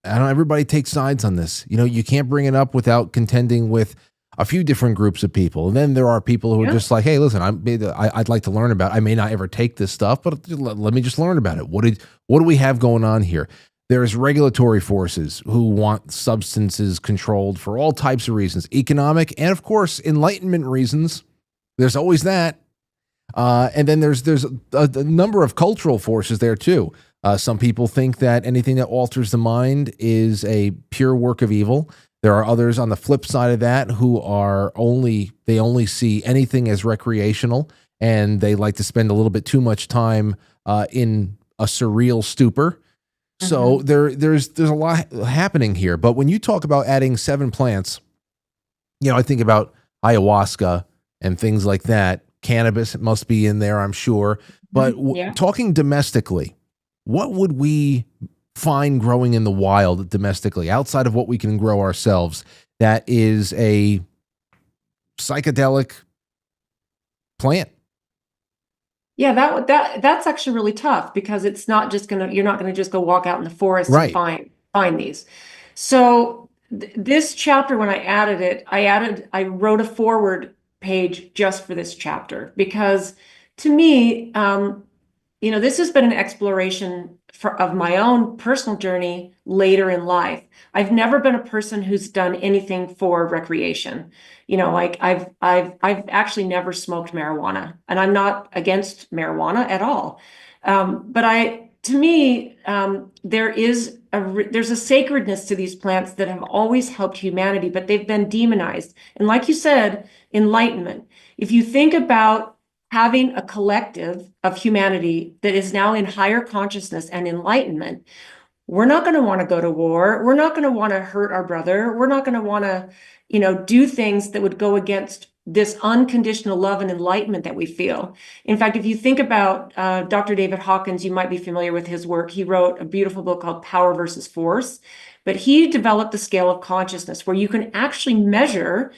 everybody takes sides on this. You can't bring it up without contending with a few different groups of people. And then there are people who are just like, hey, listen, I'd like to learn about it. I may not ever take this stuff, but let me just learn about it. What do we have going on here? There's regulatory forces who want substances controlled for all types of reasons, economic and, of course, enlightenment reasons. There's always that. And then there's a number of cultural forces there too. Some people think that anything that alters the mind is a pure work of evil. There are others on the flip side of that who they only see anything as recreational, and they like to spend a little bit too much time in a surreal stupor. Mm-hmm. So there's a lot happening here. But when you talk about adding 7 plants I think about ayahuasca and things like that. Cannabis must be in there, I'm sure. But Yeah. talking domestically, what would we find growing in the wild domestically outside of what we can grow ourselves that is a psychedelic plant? Yeah, that's actually really tough because it's not just you're not gonna just go walk out in the forest and Right. find these. So this chapter, when I added it, I wrote a forward page just for this chapter because to me, this has been an exploration of my own personal journey later in life. I've never been a person who's done anything for recreation. Like I've actually never smoked marijuana, and I'm not against marijuana at all. But to me, there's a sacredness to these plants that have always helped humanity, but they've been demonized. And like you said, enlightenment. If you think about having a collective of humanity that is now in higher consciousness and enlightenment, we're not going to want to go to war. We're not going to want to hurt our brother. We're not going to want to, do things that would go against this unconditional love and enlightenment that we feel. In fact, if you think about Dr. David Hawkins, you might be familiar with his work. He wrote a beautiful book called Power versus Force, but he developed the scale of consciousness where you can actually measure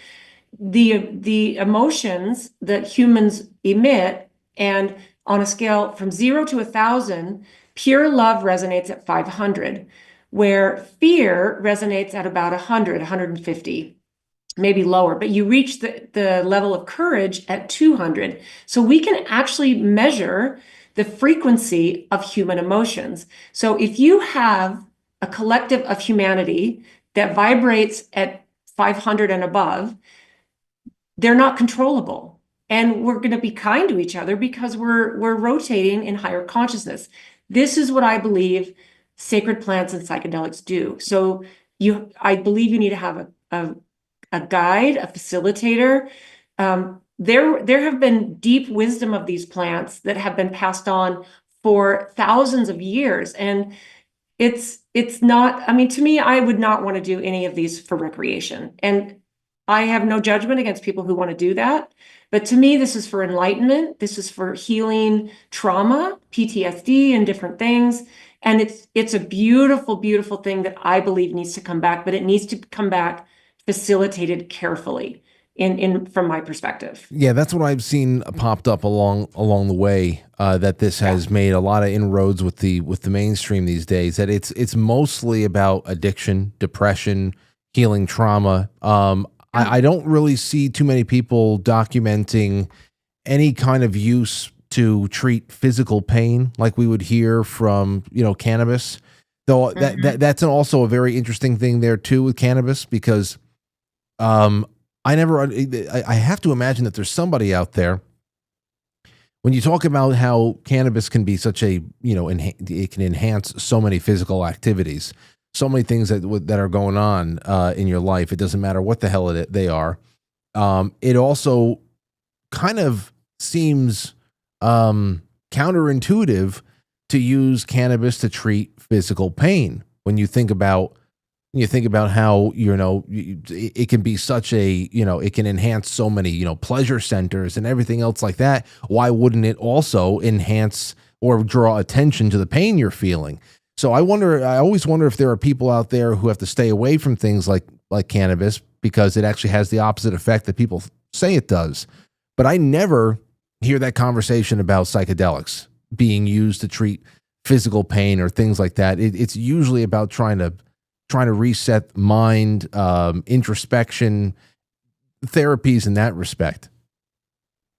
the emotions that humans emit, and on a scale from 0 to 1,000, pure love resonates at 500, where fear resonates at about 100, 150, maybe lower, but you reach the level of courage at 200. So we can actually measure the frequency of human emotions. So if you have a collective of humanity that vibrates at 500 and above, they're not controllable. And we're going to be kind to each other because we're rotating in higher consciousness. This is what I believe sacred plants and psychedelics do. So I believe you need to have a guide, a facilitator. There have been deep wisdom of these plants that have been passed on for thousands of years. And it's not, to me, I would not want to do any of these for recreation. And I have no judgment against people who want to do that. But to me, this is for enlightenment. This is for healing trauma, PTSD, and different things. And it's a beautiful, beautiful thing that I believe needs to come back, but it needs to come back facilitated carefully from my perspective. Yeah, that's what I've seen popped up along the way. That this has made a lot of inroads with the mainstream these days. That it's mostly about addiction, depression, healing trauma. I don't really see too many people documenting any kind of use to treat physical pain like we would hear from, cannabis. Though that's also a very interesting thing there too with cannabis, because I have to imagine that there's somebody out there, when you talk about how cannabis can be such a, it can enhance so many physical activities, so many things that are going on in your life. It doesn't matter what the hell they are. It also kind of seems counterintuitive to use cannabis to treat physical pain. When you think about how, it can be such a, it can enhance so many, pleasure centers and everything else like that. Why wouldn't it also enhance or draw attention to the pain you're feeling? So I always wonder if there are people out there who have to stay away from things like cannabis because it actually has the opposite effect that people say it does. But I never hear that conversation about psychedelics being used to treat physical pain or things like that. It's usually about trying to reset mind, introspection, therapies in that respect.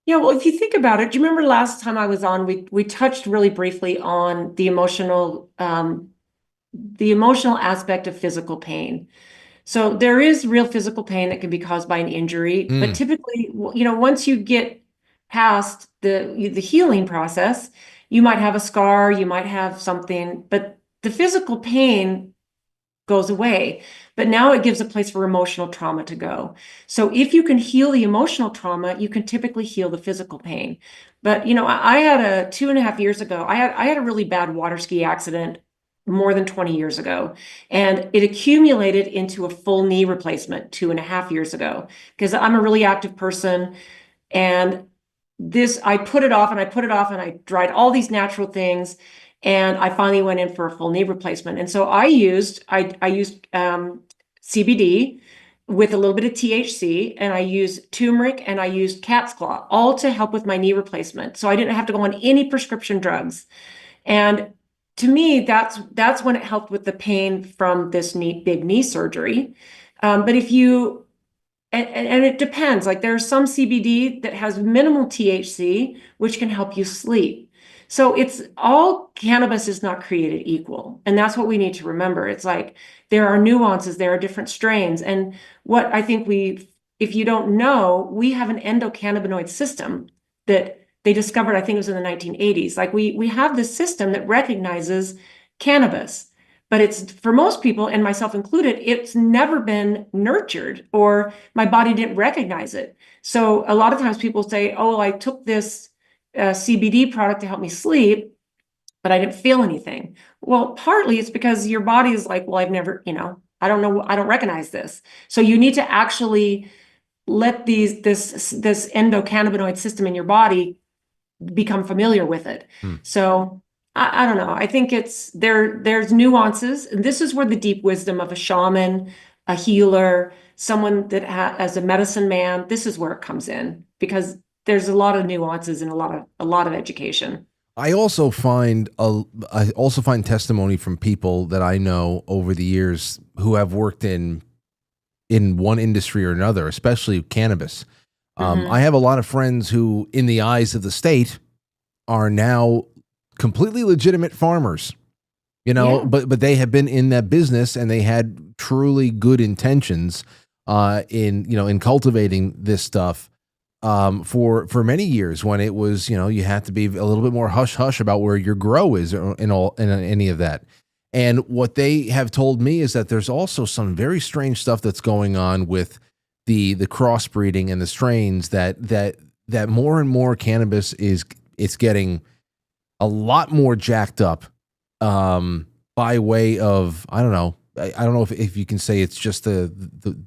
Yeah, well, if you think about it, do you remember last time I was on, we touched really briefly on the emotional aspect of physical pain. So there is real physical pain that can be caused by an injury, but typically, once you get past the healing process, you might have a scar, you might have something, but the physical pain goes away. But now it gives a place for emotional trauma to go. So if you can heal the emotional trauma, you can typically heal the physical pain. But I had 2.5 years ago, I had a really bad water ski accident more than 20 years ago. And it accumulated into a full knee replacement 2.5 years ago, because I'm a really active person. And I put it off and I put it off and I tried all these natural things. And I finally went in for a full knee replacement. And so I used CBD with a little bit of THC, and I used turmeric and I used cat's claw, all to help with my knee replacement. So I didn't have to go on any prescription drugs. And to me, that's when it helped with the pain from this big knee surgery. But if you, and it depends, like there's some CBD that has minimal THC, which can help you sleep. So it's all, cannabis is not created equal. And that's what we need to remember. It's like, there are nuances, there are different strains. And what I think if you don't know, we have an endocannabinoid system that they discovered, I think it was in the 1980s. Like we have this system that recognizes cannabis, but it's, for most people, and myself included, it's never been nurtured, or my body didn't recognize it. So a lot of times people say, oh, I took this CBD product to help me sleep, but I didn't feel anything. Well, partly it's because your body is like, well, I've never, I don't know, I don't recognize this. So you need to actually let this endocannabinoid system in your body become familiar with it. So I don't know. I think there's nuances, and this is where the deep wisdom of a shaman, a healer, someone that as a medicine man, this is where it comes in, because there's a lot of nuances and a lot of education. I also find testimony from people that I know over the years who have worked in one industry or another, especially cannabis. I have a lot of friends who, in the eyes of the state, are now completely legitimate farmers, but they have been in that business and they had truly good intentions in cultivating this stuff for many years, when it was, you had to be a little bit more hush hush about where your grow is and any of that. And what they have told me is that there's also some very strange stuff that's going on with the crossbreeding and the strains that more and more cannabis it's getting a lot more jacked up by way of, I don't know if you can say it's just the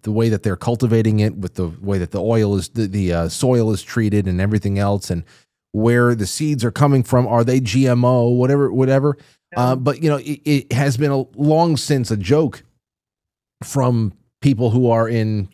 way that they're cultivating it, with the way that the oil is, the soil is treated and everything else, and where the seeds are coming from. Are they GMO, whatever? Yeah. But it has been long since a joke from people who are in,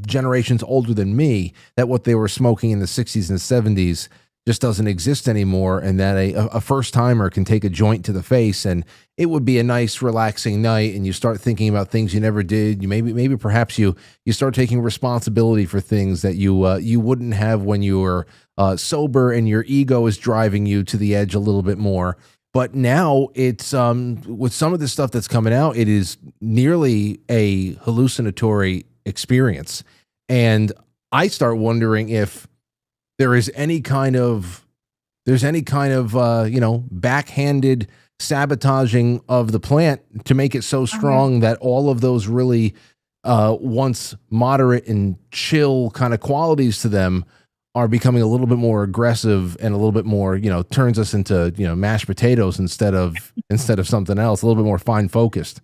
generations older than me, that what they were smoking in the 60s and 70s just doesn't exist anymore, and that a first timer can take a joint to the face and it would be a nice relaxing night, and you start thinking about things you never did. You maybe perhaps you start taking responsibility for things that you wouldn't have when you were sober, and your ego is driving you to the edge a little bit more. But now it's with some of the stuff that's coming out, it is nearly a hallucinatory experience, and I start wondering if there's any kind of backhanded sabotaging of the plant to make it so strong that all of those really once moderate and chill kind of qualities to them are becoming a little bit more aggressive and a little bit more, turns us into, mashed potatoes instead of something else, a little bit more fine focused.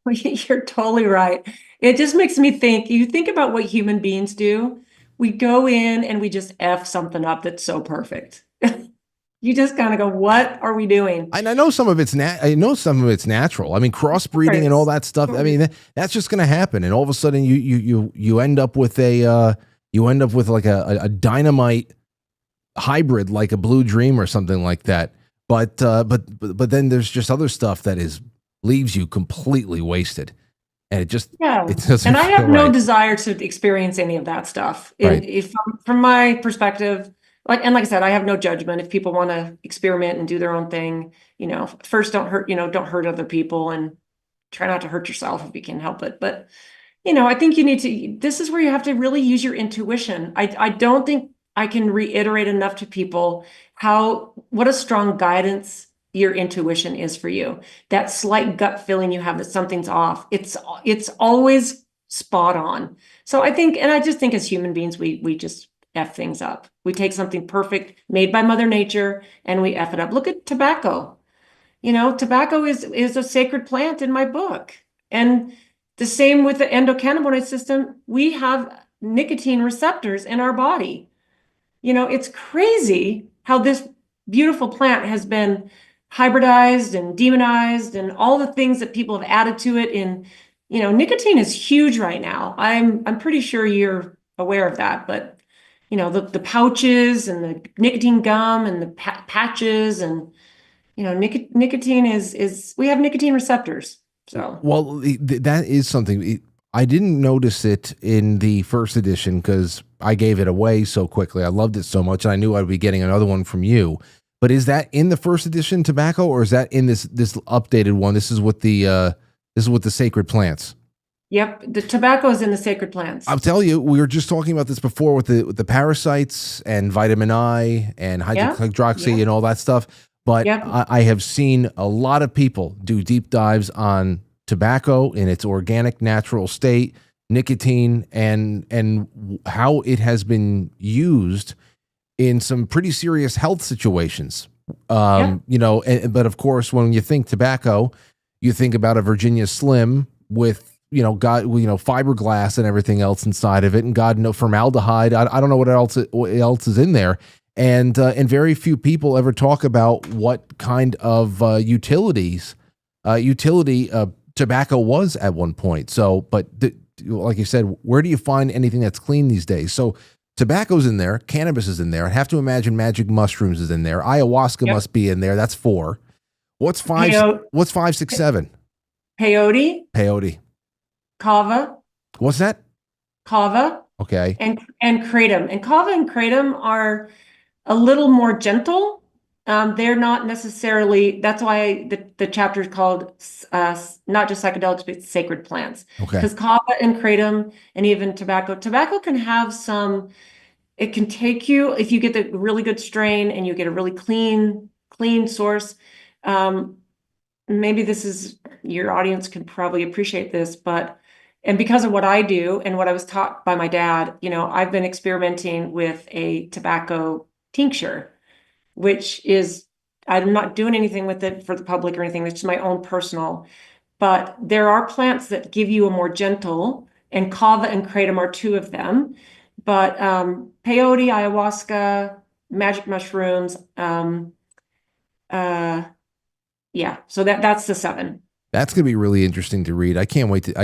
You're totally right. It just makes me think, you think about what human beings do. We go in and we just F something up that's so perfect. You just kind of go, what are we doing? And I know some of it's natural. I mean, crossbreeding and all that stuff. I mean, that's just going to happen. And all of a sudden you end up with like a dynamite hybrid, like a Blue Dream or something like that. But then there's just other stuff that leaves you completely wasted. And it doesn't. And I have no right. desire to experience any of that stuff. Right. If from my perspective, like I said, I have no judgment. If people want to experiment and do their own thing, first don't hurt other people, and try not to hurt yourself if you can help it. But, I think this is where you have to really use your intuition. I don't think I can reiterate enough to people what a strong guidance your intuition is for you. That slight gut feeling you have that something's off. It's always spot on. So I just think as human beings, we just F things up. We take something perfect made by Mother Nature and we F it up. Look at tobacco. Tobacco is a sacred plant in my book. And the same with the endocannabinoid system. We have nicotine receptors in our body. It's crazy how this beautiful plant has been hybridized and demonized and all the things that people have added to it. Nicotine is huge right now. I'm pretty sure you're aware of that, but the pouches and the nicotine gum and the patches and nicotine is we have nicotine receptors. So Well, that is something I didn't notice it in the first edition because I gave it away so quickly. I loved it so much, and I knew I'd be getting another one from you. But is that in the first edition tobacco, or is that in this updated one? This is with the sacred plants. Yep, the tobacco is in the sacred plants. I'll tell you, we were just talking about this before with the parasites and vitamin I and hydroxy and all that stuff. But I have seen a lot of people do deep dives on tobacco in its organic, natural state, nicotine, and how it has been used in some pretty serious health situations. But of course, when you think tobacco, you think about a Virginia Slim with fiberglass and everything else inside of it, and God knows formaldehyde. I don't know what else is in there. And very few people ever talk about what kind of utility tobacco was at one point. So, but like you said, where do you find anything that's clean these days? So tobacco's in there, cannabis is in there. I have to imagine magic mushrooms is in there. Ayahuasca must be in there. That's 4. What's 5? What's 5, 6, 7? Peyote. Kava. What's that? Kava. Okay. And kratom. And kava and kratom are a little more gentle. They're not necessarily, that's why the chapter is called not just psychedelics, but sacred plants. Okay. Because kava and kratom and even tobacco can have it can take you, if you get the really good strain and you get a really clean source. Maybe your audience can probably appreciate this, and because of what I do and what I was taught by my dad, I've been experimenting with a tobacco tincture, which is, I'm not doing anything with it for the public or anything. It's just my own personal, but there are plants that give you a more gentle, and kava and kratom are 2 of them. But peyote, ayahuasca, magic mushrooms, so that's the 7. That's going to be really interesting to read. I can't wait to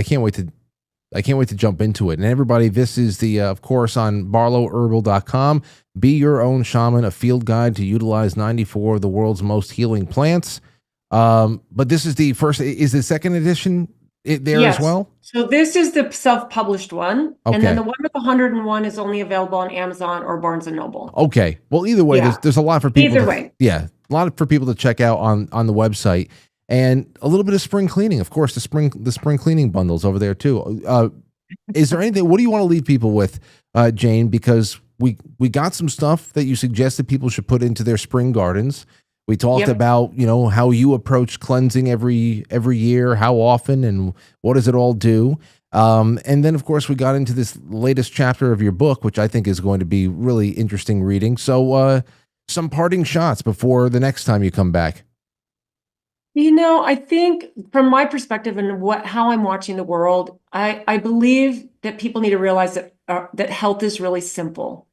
jump into it. And everybody, this is of course, on barlowherbal.com. Be Your Own Shaman, a field guide to utilize 94 of the world's most healing plants. But this is the first, is the second edition there as well? So this is the self-published one. Okay. And then the one with 101 is only available on Amazon or Barnes & Noble. Okay. Well, either way, there's a lot for people. Either way. Yeah. A lot for people to check out on the website. And a little bit of spring cleaning, of course, the spring cleaning bundles over there too. Is there anything? What do you want to leave people with, Jane? Because we got some stuff that you suggested people should put into their spring gardens. We talked about how you approach cleansing every year, how often, and what does it all do. And then of course we got into this latest chapter of your book, which I think is going to be really interesting reading. So some parting shots before the next time you come back. I think from my perspective and how I'm watching the world, I believe that people need to realize that health is really simple.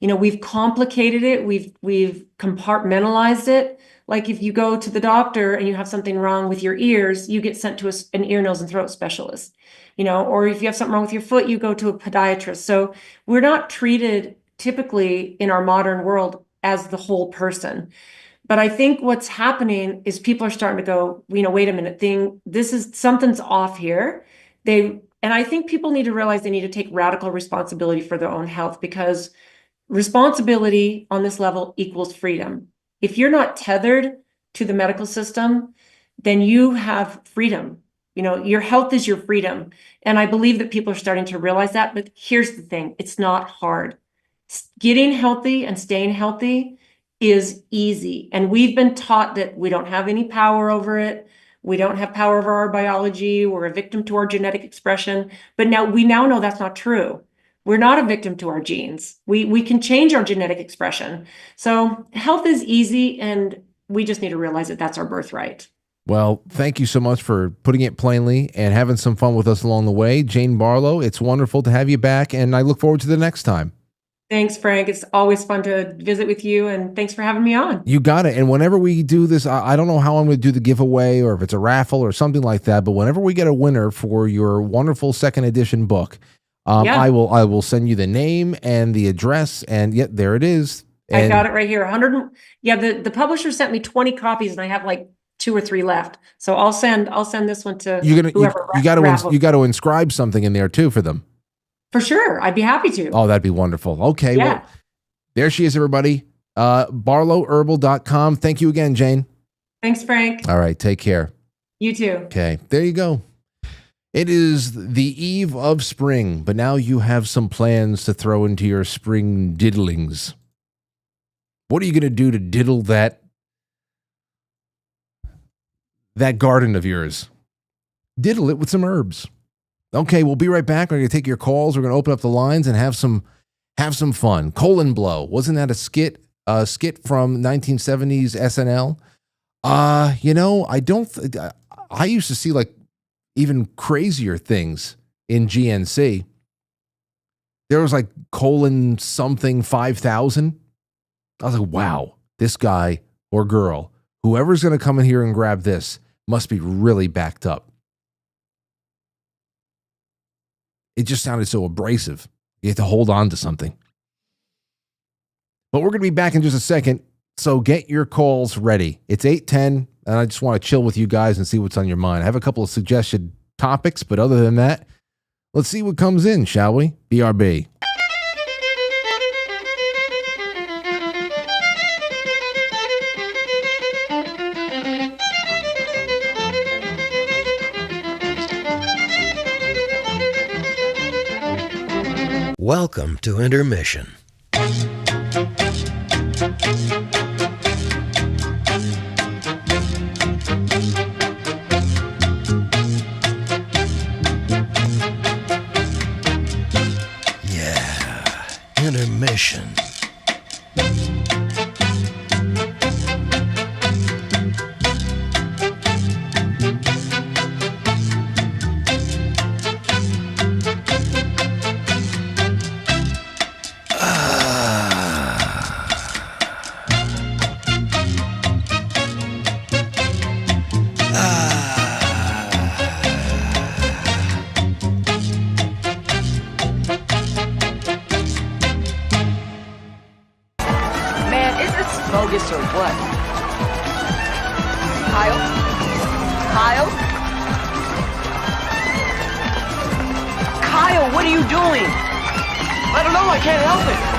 We've complicated it. We've compartmentalized it. Like if you go to the doctor and you have something wrong with your ears, you get sent to an ear, nose, and throat specialist. Or if you have something wrong with your foot, you go to a podiatrist. So we're not treated typically in our modern world as the whole person. But I think what's happening is people are starting to go, wait a minute, something's off here. And I think people need to realize they need to take radical responsibility for their own health, because responsibility on this level equals freedom. If you're not tethered to the medical system, then you have freedom. Your health is your freedom. And I believe that people are starting to realize that. But here's the thing, it's not hard. Getting healthy and staying healthy is easy. And we've been taught that we don't have any power over it. We don't have power over our biology. We're a victim to our genetic expression. But we now know that's not true. We're not a victim to our genes. We can change our genetic expression. So health is easy, and we just need to realize that that's our birthright. Well, thank you so much for putting it plainly and having some fun with us along the way. Jane Barlo, it's wonderful to have you back, and I look forward to the next time. Thanks, Frank. It's always fun to visit with you, and thanks for having me on. You got it. And whenever we do this, I don't know how I'm going to do the giveaway or if it's a raffle or something like that, but whenever we get a winner for your wonderful second edition book, I will send you the name and the address, and yet there it is. And I got it right here. The publisher sent me 20 copies, and I have like 2 or 3 left. So I'll send this one to whoever. You got to inscribe something in there too for them. For sure. I'd be happy to. Oh, that'd be wonderful. Okay. Yeah. Well, there she is, everybody. BarlowHerbal.com. Thank you again, Jane. Thanks, Frank. All right. Take care. You too. Okay. There you go. It is the eve of spring, but now you have some plans to throw into your spring diddlings. What are you going to do to diddle that garden of yours? Diddle it with some herbs. Okay, we'll be right back. We're going to take your calls. We're going to open up the lines and have some fun. Colon Blow. Wasn't that a skit from 1970s SNL? I used to see like even crazier things in GNC. There was like colon something 5,000. I was like, wow, this guy or girl, whoever's going to come in here and grab this must be really backed up. It just sounded so abrasive. You have to hold on to something. But we're going to be back in just a second, so get your calls ready. It's 8:10, and I just want to chill with you guys and see what's on your mind. I have a couple of suggested topics, but other than that, let's see what comes in, shall we? BRB. Welcome to Intermission. Yeah, intermission. Bogus or what? Kyle? Kyle? Kyle, what are you doing? I don't know, I can't help it.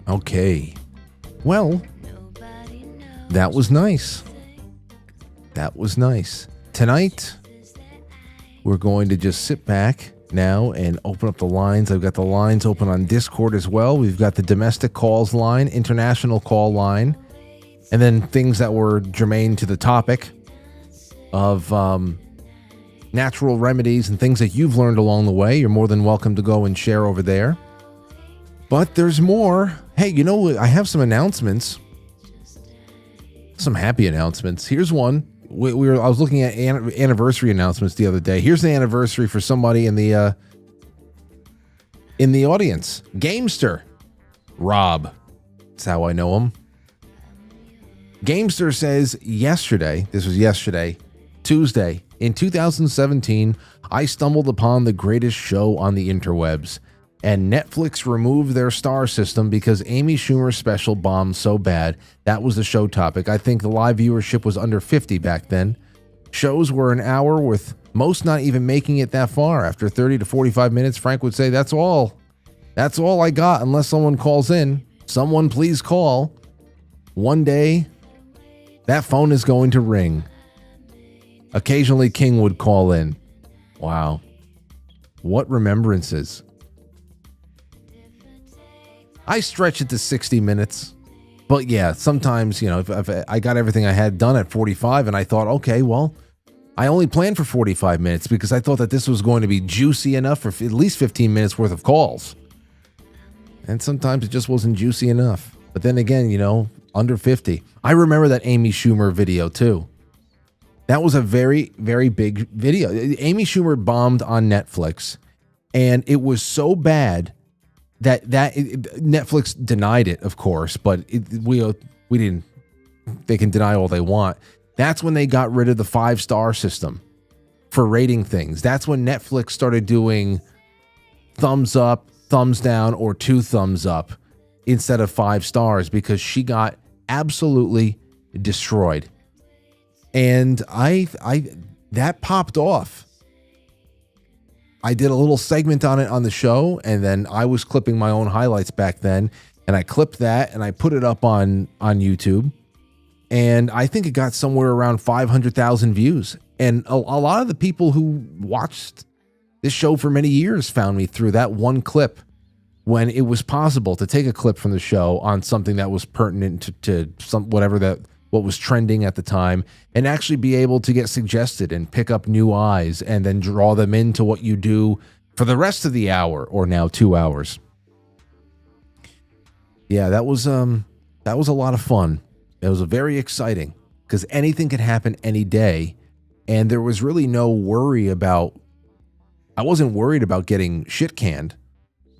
Okay. Well, that was nice. That was nice. Tonight, we're going to just sit back now and open up the lines. I've got the lines open on Discord as well. We've got the domestic calls line, international call line, and then things that were germane to the topic of natural remedies and things that you've learned along the way. You're more than welcome to go and share over there. But there's more. Hey, I have some announcements. Some happy announcements. Here's one. I was looking at anniversary announcements the other day. Here's the anniversary for somebody in the audience. Gamester Rob. That's how I know him. Gamester says yesterday, Tuesday, in 2017, I stumbled upon the greatest show on the interwebs, and Netflix removed their star system because Amy Schumer's special bombed so bad. That was the show topic. I think the live viewership was under 50 back then. Shows were an hour, with most not even making it that far. After 30 to 45 minutes, Frank would say, that's all. That's all I got, unless someone calls in. Someone please call. One day, That phone is going to ring. Occasionally, King would call in. Wow. What remembrances. I stretch it to 60 minutes. But yeah, sometimes, if I got everything I had done at 45 and I thought, okay, well, I only planned for 45 minutes because I thought that this was going to be juicy enough for at least 15 minutes worth of calls. And sometimes it just wasn't juicy enough. But then again, under 50. I remember that Amy Schumer video too. That was a very, very big video. Amy Schumer bombed on Netflix, and it was so bad that Netflix denied it, of course, but we didn't. They can deny all they want. That's when they got rid of the 5-star system for rating things. That's when Netflix started doing thumbs up, thumbs down, or 2 thumbs up instead of 5 stars because she got absolutely destroyed. And that popped off. I did a little segment on it on the show, and then I was clipping my own highlights back then, and I clipped that and I put it up on YouTube, and I think it got somewhere around 500,000 views. And a lot of the people who watched this show for many years found me through that one clip when it was possible to take a clip from the show on something that was pertinent to some what was trending at the time, and actually be able to get suggested and pick up new eyes and then draw them into what you do for the rest of the hour, or now 2 hours. Yeah, that was a lot of fun. It was very exciting because anything could happen any day, and there was really no worry about. I wasn't worried about getting shit canned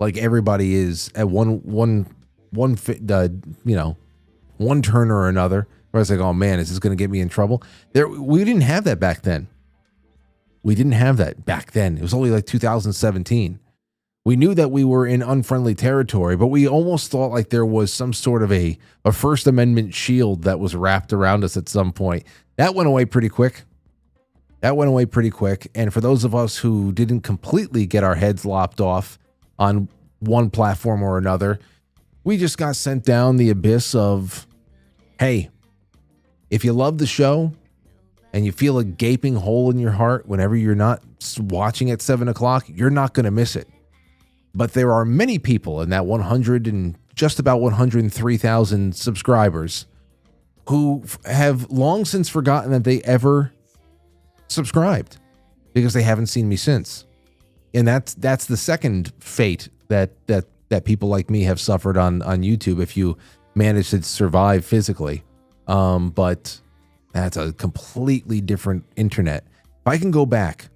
like everybody is at one turn or another. Where I was like, oh man, is this going to get me in trouble? We didn't have that back then. It was only like 2017. We knew that we were in unfriendly territory, but we almost thought like there was some sort of a First Amendment shield that was wrapped around us at some point. That went away pretty quick. And for those of us who didn't completely get our heads lopped off on one platform or another, we just got sent down the abyss of, hey, if you love the show and you feel a gaping hole in your heart whenever you're not watching at 7 o'clock, you're not going to miss it. But there are many people in that 100 and just about 103,000 subscribers who have long since forgotten that they ever subscribed because they haven't seen me since. And that's the second fate that people like me have suffered on YouTube if you manage to survive physically. But that's a completely different internet. If I can go back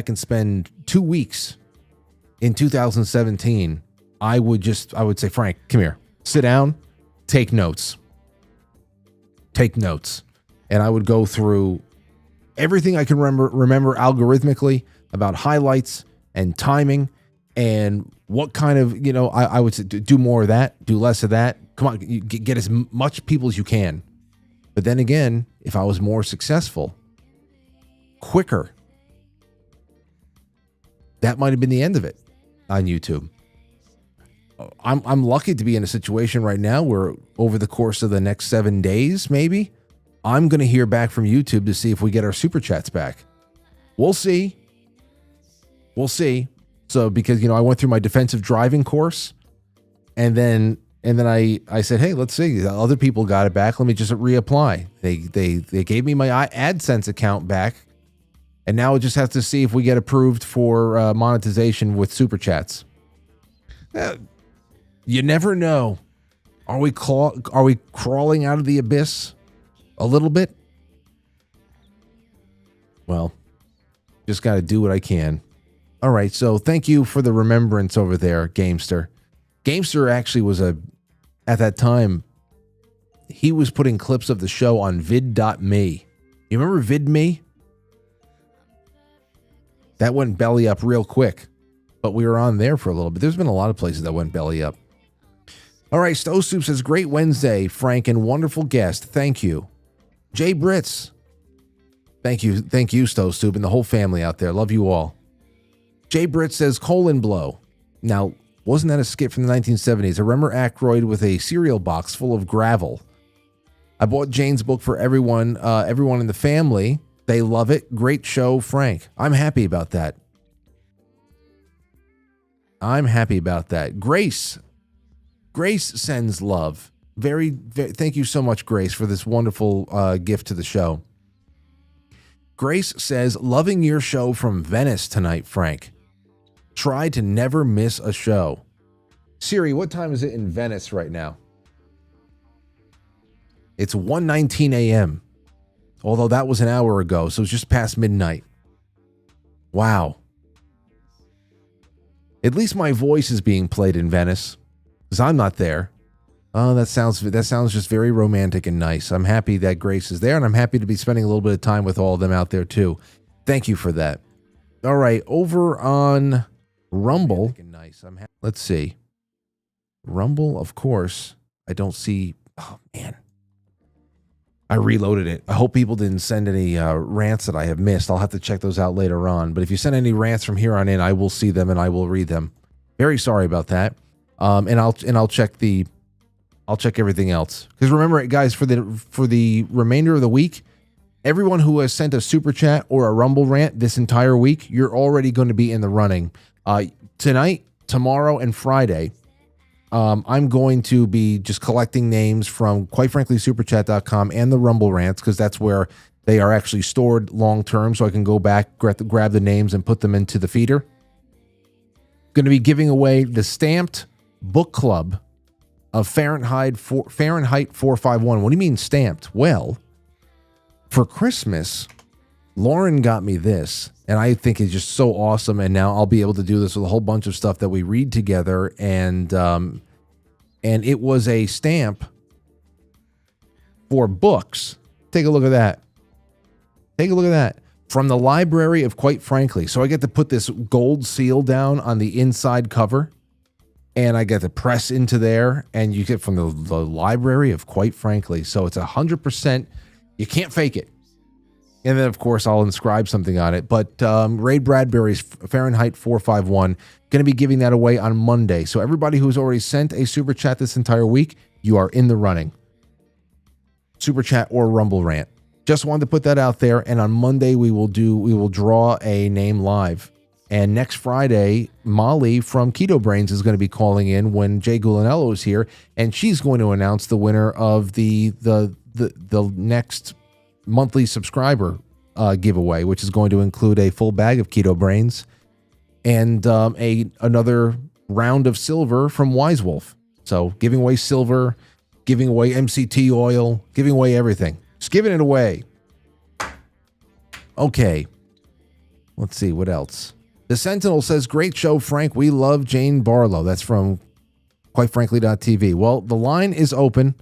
and spend 2 weeks in 2017, I would say, Frank, come here, sit down, take notes. And I would go through everything I can remember algorithmically about highlights and timing and what kind of, I would say do more of that, do less of that. Come on, you get as much people as you can. But then again, if I was more successful, quicker, that might have been the end of it on YouTube. I'm lucky to be in a situation right now where over the course of the next 7 days, maybe, I'm going to hear back from YouTube to see if we get our super chats back. We'll see. So because, I went through my defensive driving course, and then I said, hey, let's see. The other people got it back. Let me just reapply. They gave me my AdSense account back, and now we just have to see if we get approved for monetization with super chats. You never know. Are we crawling out of the abyss a little bit? Well, just got to do what I can. All right, so thank you for the remembrance over there, Gamester. Gamester actually was at that time, he was putting clips of the show on vid.me. You remember vid.me? That went belly up real quick, but we were on there for a little bit. There's been a lot of places that went belly up. All right, Stowe Soup says, great Wednesday, Frank, and wonderful guest. Thank you. Jay Brits. Thank you, Stowe Soup, and the whole family out there. Love you all. Jay Brits says, colon blow. Now, wasn't that a skit from the 1970s? I remember Aykroyd with a cereal box full of gravel. I bought Jane's book for everyone in the family. They love it. Great show, Frank. I'm happy about that. Grace sends love. Very, thank you so much, Grace, for this wonderful gift to the show. Grace says, loving your show from Venice tonight, Frank. Try to never miss a show. Siri, what time is it in Venice right now? It's 1:19 a.m. Although that was an hour ago, so it's just past midnight. Wow. At least my voice is being played in Venice, because I'm not there. Oh, that sounds just very romantic and nice. I'm happy that Grace is there, and I'm happy to be spending a little bit of time with all of them out there too. Thank you for that. All right, over on Rumble. Let's see. Rumble, of course. I don't see. Oh man, I reloaded it. I hope people didn't send any rants that I have missed. I'll have to check those out later on. But if you send any rants from here on in, I will see them and I will read them. Very sorry about that. And I'll check everything else. Because remember, guys, for the remainder of the week, everyone who has sent a super chat or a Rumble rant this entire week, you're already going to be in the running. Tonight, tomorrow, and Friday, I'm going to be just collecting names from quitefranklysuperchat.com and the Rumble rants, because that's where they are actually stored long term, so I can go back, grab the names, and put them into the feeder. Going to be giving away the stamped book club of Fahrenheit 451. What do you mean stamped? Well, for Christmas, Lauren got me this, and I think it's just so awesome. And now I'll be able to do this with a whole bunch of stuff that we read together. And it was a stamp for books. Take a look at that. From the library of Quite Frankly. So I get to put this gold seal down on the inside cover, and I get to press into there, and you get from the library of Quite Frankly. So it's 100%. You can't fake it. And then, of course, I'll inscribe something on it. But Ray Bradbury's Fahrenheit 451, going to be giving that away on Monday. So everybody who's already sent a super chat this entire week, you are in the running. Super chat or Rumble rant. Just wanted to put that out there. And on Monday, we will draw a name live. And next Friday, Molly from Keto Brainz is going to be calling in when Jay Gulanello is here, and she's going to announce the winner of the next monthly subscriber giveaway, which is going to include a full bag of Keto Brainz and another round of silver from Wise Wolf. So giving away silver, giving away MCT oil, giving away everything. Just giving it away. Okay. Let's see, what else? The Sentinel says, great show, Frank. We love Jane Barlo. That's from quitefrankly.tv. Well, the line is open.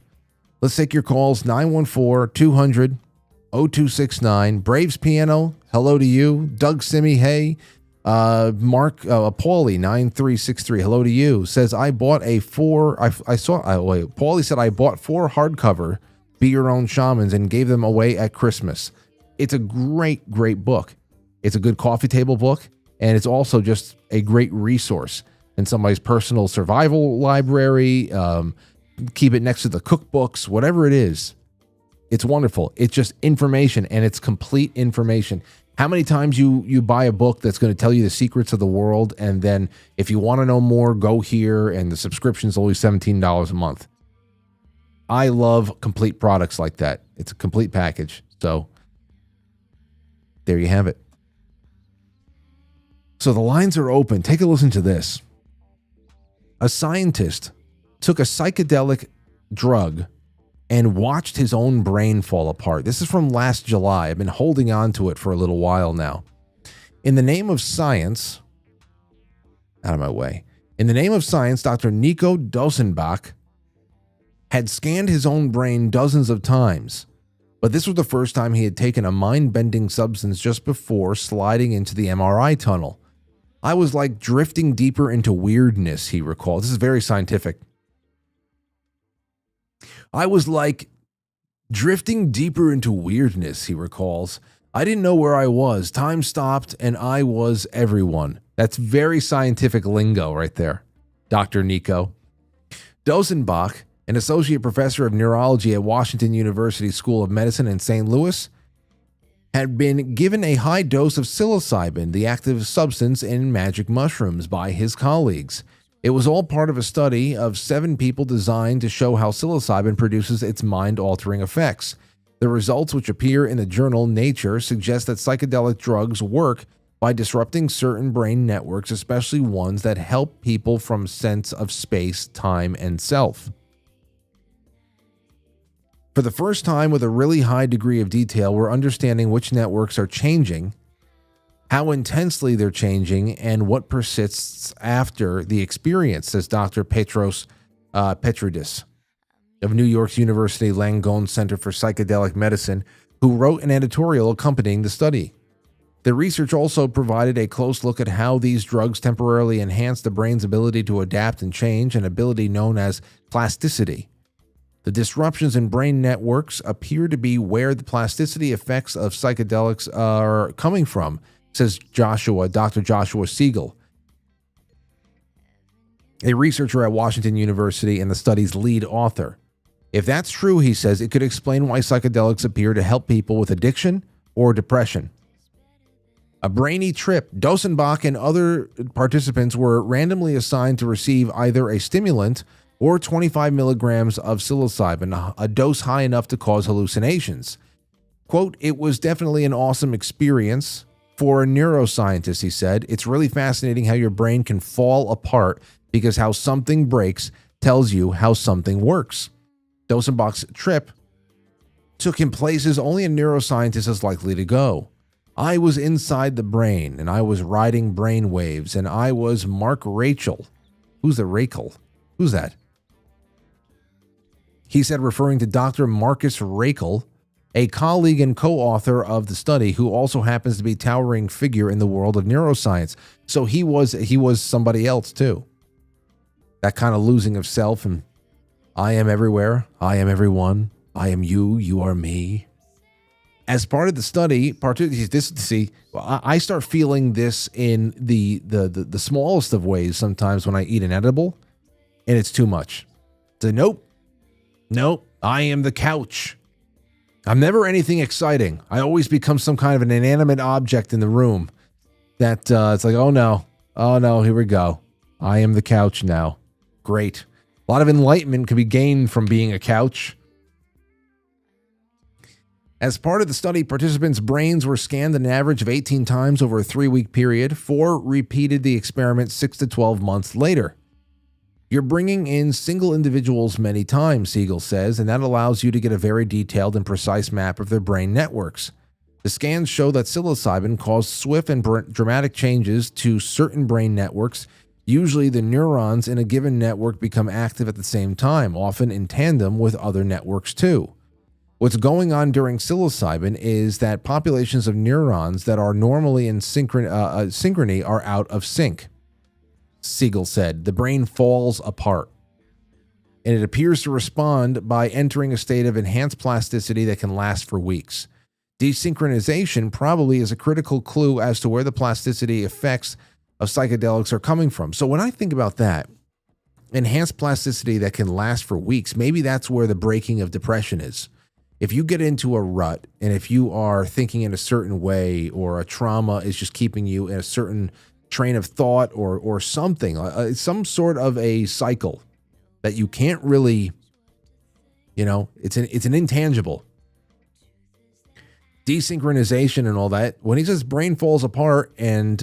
Let's take your calls. 914-200-0269. Braves Piano, hello to you. Doug Simmy, hey. Mark Paulie, 9363, hello to you. Says, I bought Paulie said, I bought 4 hardcover Be Your Own Shamans and gave them away at Christmas. It's a great, great book. It's a good coffee table book, and it's also just a great resource in somebody's personal survival library. Keep it next to the cookbooks, whatever it is. It's wonderful. It's just information, and it's complete information. How many times you buy a book that's going to tell you the secrets of the world, and then if you want to know more, go here, and the subscription is only $17 a month. I love complete products like that. It's a complete package. So there you have it. So the lines are open. Take a listen to this. A scientist took a psychedelic drug and watched his own brain fall apart. This is from last July. I've been holding on to it for a little while now. In the name of science, out of my way. In the name of science, Dr. Nico Dosenbach had scanned his own brain dozens of times, but this was the first time he had taken a mind-bending substance just before sliding into the MRI tunnel. I was like drifting deeper into weirdness, he recalled. This is very scientific. I was like drifting deeper into weirdness, he recalls. I didn't know where I was. Time stopped and I was everyone. That's very scientific lingo right there, Dr. Nico. Dosenbach an associate professor of neurology at Washington University School of Medicine in St. Louis, had been given a high dose of psilocybin, the active substance in magic mushrooms, by his colleagues. It was all part of a study of 7 people designed to show how psilocybin produces its mind-altering effects. The results, which appear in the journal Nature, suggest that psychedelic drugs work by disrupting certain brain networks, especially ones that help people from sense of space, time, and self. For the first time, with a really high degree of detail, we're understanding which networks are changing, how intensely they're changing, and what persists after the experience, says Dr. Petros Petridis of New York's University Langone Center for Psychedelic Medicine, who wrote an editorial accompanying the study. The research also provided a close look at how these drugs temporarily enhance the brain's ability to adapt and change, an ability known as plasticity. The disruptions in brain networks appear to be where the plasticity effects of psychedelics are coming from, says Dr. Joshua Siegel, a researcher at Washington University and the study's lead author. If that's true, he says, it could explain why psychedelics appear to help people with addiction or depression. A brainy trip. Dosenbach and other participants were randomly assigned to receive either a stimulant or 25 milligrams of psilocybin, a dose high enough to cause hallucinations. Quote, "It was definitely an awesome experience for a neuroscientist," he said. "It's really fascinating how your brain can fall apart because how something breaks tells you how something works." Dosenbach's trip took him places only a neuroscientist is likely to go. "I was inside the brain, and I was riding brain waves, and I was Mark Rachel." Who's the Rachel? Who's that? He said, referring to Dr. Marcus Rachel, a colleague and co-author of the study, who also happens to be a towering figure in the world of neuroscience. So he was somebody else too. That kind of losing of self, and I am everywhere, I am everyone, I am you, you are me. As part of the study, I start feeling this in the smallest of ways sometimes when I eat an edible, and it's too much. So nope, I am the couch. I'm never anything exciting. I always become some kind of an inanimate object in the room that it's like, oh no, here we go. I am the couch now. Great. A lot of enlightenment can be gained from being a couch. As part of the study, participants' brains were scanned an average of 18 times over a 3-week period. 4 repeated the experiment 6 to 12 months later. You're bringing in single individuals many times, Siegel says, and that allows you to get a very detailed and precise map of their brain networks. The scans show that psilocybin caused swift and dramatic changes to certain brain networks. Usually, the neurons in a given network become active at the same time, often in tandem with other networks too. What's going on during psilocybin is that populations of neurons that are normally in synchrony are out of sync. Siegel said, the brain falls apart, and it appears to respond by entering a state of enhanced plasticity that can last for weeks. Desynchronization probably is a critical clue as to where the plasticity effects of psychedelics are coming from. So when I think about that, enhanced plasticity that can last for weeks, maybe that's where the breaking of depression is. If you get into a rut, and if you are thinking in a certain way, or a trauma is just keeping you in a certain train of thought, or something, some sort of a cycle that you can't really, it's an intangible. Desynchronization and all that. When he says brain falls apart and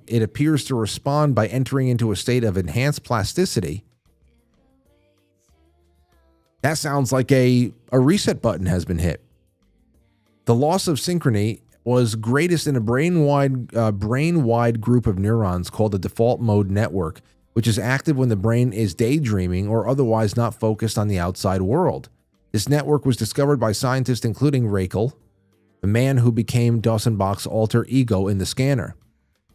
it appears to respond by entering into a state of enhanced plasticity, that sounds like a reset button has been hit. The loss of synchrony was greatest in a brain-wide group of neurons called the default mode network, which is active when the brain is daydreaming or otherwise not focused on the outside world. This network was discovered by scientists including Rachel, the man who became Dosenbach's alter ego in the scanner.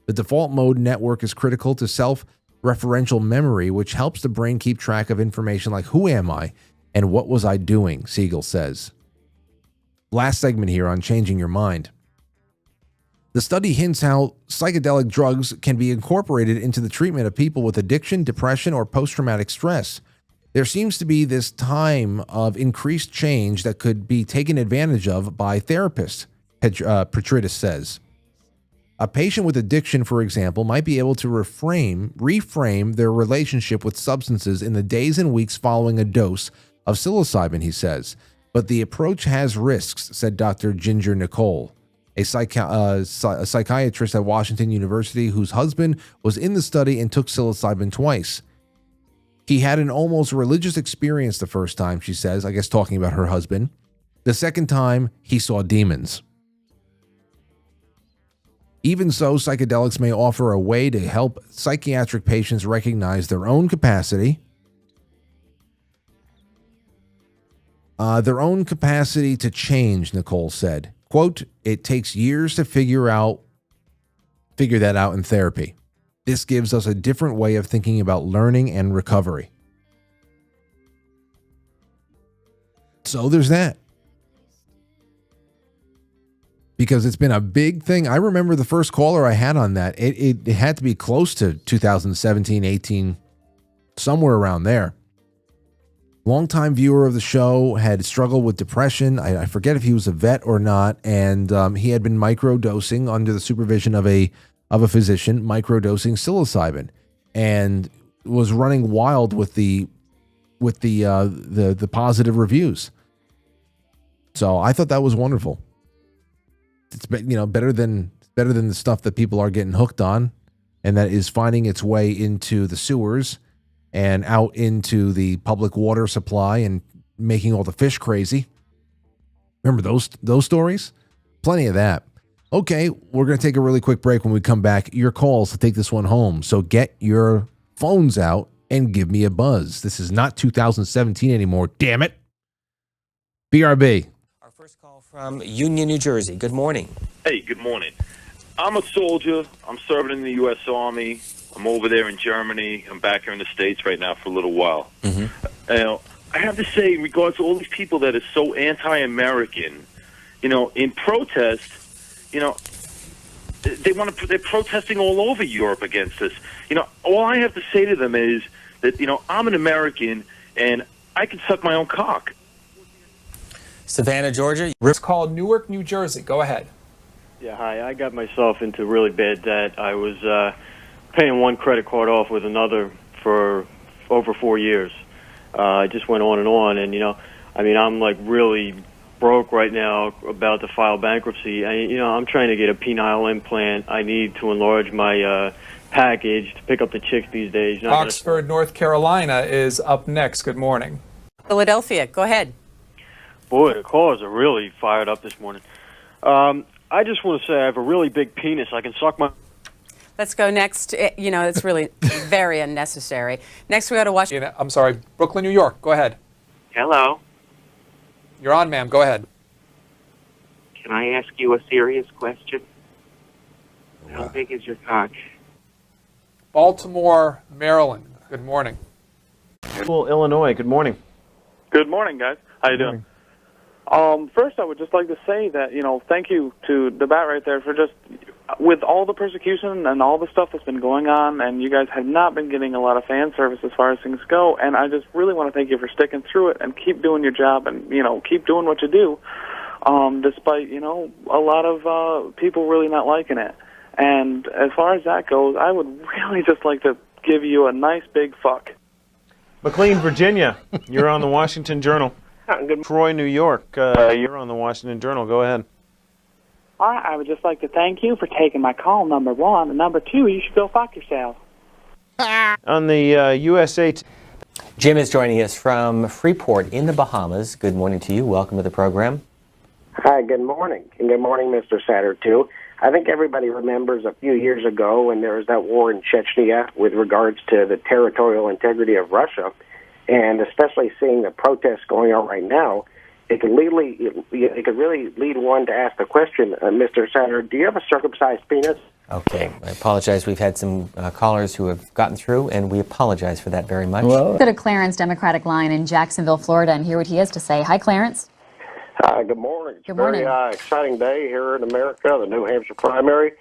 The default mode network is critical to self-referential memory, which helps the brain keep track of information like who am I and what was I doing, Siegel says. Last segment here on changing your mind. The study hints how psychedelic drugs can be incorporated into the treatment of people with addiction, depression, or post-traumatic stress. There seems to be this time of increased change that could be taken advantage of by therapists, Petridis says. A patient with addiction, for example, might be able to reframe their relationship with substances in the days and weeks following a dose of psilocybin, he says. But the approach has risks, said Dr. Ginger Nicole, a psychiatrist at Washington University whose husband was in the study and took psilocybin twice. He had an almost religious experience the first time, she says, I guess talking about her husband. The second time, he saw demons. Even so, psychedelics may offer a way to help psychiatric patients recognize their own capacity, to change, Nicole said. Quote, it takes years to figure that out in therapy. This gives us a different way of thinking about learning and recovery. So there's that. Because it's been a big thing. I remember the first caller I had on that. It had to be close to 2017, 18, somewhere around there. Longtime viewer of the show, had struggled with depression. I forget if he was a vet or not, and he had been microdosing under the supervision of a physician, microdosing psilocybin, and was running wild with the positive reviews. So I thought that was wonderful. It's better than the stuff that people are getting hooked on, and that is finding its way into the sewers and out into the public water supply and making all the fish crazy. Remember those stories? Plenty of that. Okay, we're going to take a really quick break. When we come back, your calls to take this one home. So get your phones out and give me a buzz. This is not 2017 anymore, damn it. BRB. Our first call from Union, New Jersey. Good morning. Hey, good morning. I'm a soldier. I'm serving in the U.S. Army. I'm over there in Germany. I'm back here in the States right now for a little while. Mm-hmm. I have to say, in regards to all these people that are so anti-American, in protest, they're protesting all over Europe against us. All I have to say to them is that, I'm an American and I can suck my own cock. Savannah, Georgia. It's called Newark, New Jersey. Go ahead. Yeah, hi. I got myself into really bad debt. I was paying one credit card off with another for over 4 years. I just went on, and I'm like really broke right now, about to file bankruptcy. I'm trying to get a penile implant. I need to enlarge my package to pick up the chicks these days. Oxford, North Carolina is up next. Good morning. Philadelphia, go ahead. Boy, the callers are really fired up this morning. I just want to say I have a really big penis. I can suck my... Let's go next. It's really very unnecessary. Next, we go to Washington. I'm sorry, Brooklyn, New York. Go ahead. Hello. You're on, ma'am. Go ahead. Can I ask you a serious question? How big is your cock? Baltimore, Maryland. Good morning. Illinois. Good morning. Good morning, guys. How you doing? First, I would just like to say that, thank you to the bat right there for just, with all the persecution and all the stuff that's been going on, and you guys have not been getting a lot of fan service as far as things go, and I just really want to thank you for sticking through it and keep doing your job and, keep doing what you do, despite, a lot of people really not liking it. And as far as that goes, I would really just like to give you a nice big fuck. McLean, Virginia. You're on the Washington Journal. Troy, New York. You're on the Washington Journal. Go ahead. I would just like to thank you for taking my call, number one. And number two, you should go fuck yourself. On the USA... Jim is joining us from Freeport in the Bahamas. Good morning to you. Welcome to the program. Hi, good morning. And good morning, Mr. Satter, too. I think everybody remembers a few years ago when there was that war in Chechnya with regards to the territorial integrity of Russia, and especially seeing the protests going on right now, it could really lead one to ask the question, Mr. Satter, do you have a circumcised penis? Okay, I apologize. We've had some callers who have gotten through, and we apologize for that very much. Go to Clarence Democratic Line in Jacksonville, Florida, and hear what he has to say. Hi, Clarence. Good morning. It's Good a very morning. exciting day here in America, the New Hampshire primary.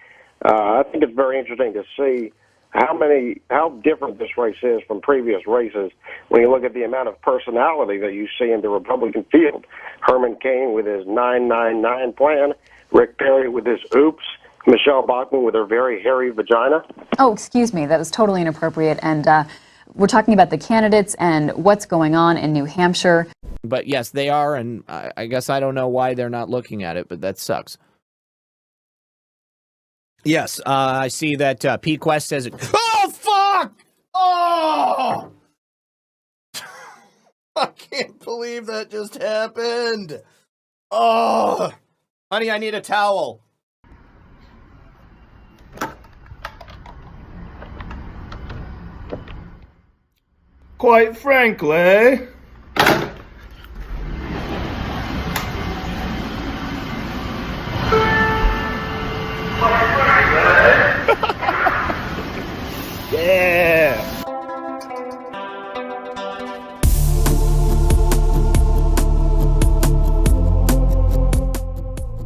I think it's very interesting to see how different this race is from previous races when you look at the amount of personality that you see in the Republican field. Herman Cain with his 999 plan, Rick Perry with his oops, Michelle Bachmann with her very hairy vagina. Oh, excuse me, that was totally inappropriate. And we're talking about the candidates and what's going on in New Hampshire. But yes, they are, and I guess I don't know why they're not looking at it, but that sucks. Yes, I see that P Quest says it. Oh, fuck! Oh! I can't believe that just happened. Oh! Honey, I need a towel. Quite frankly... Yeah.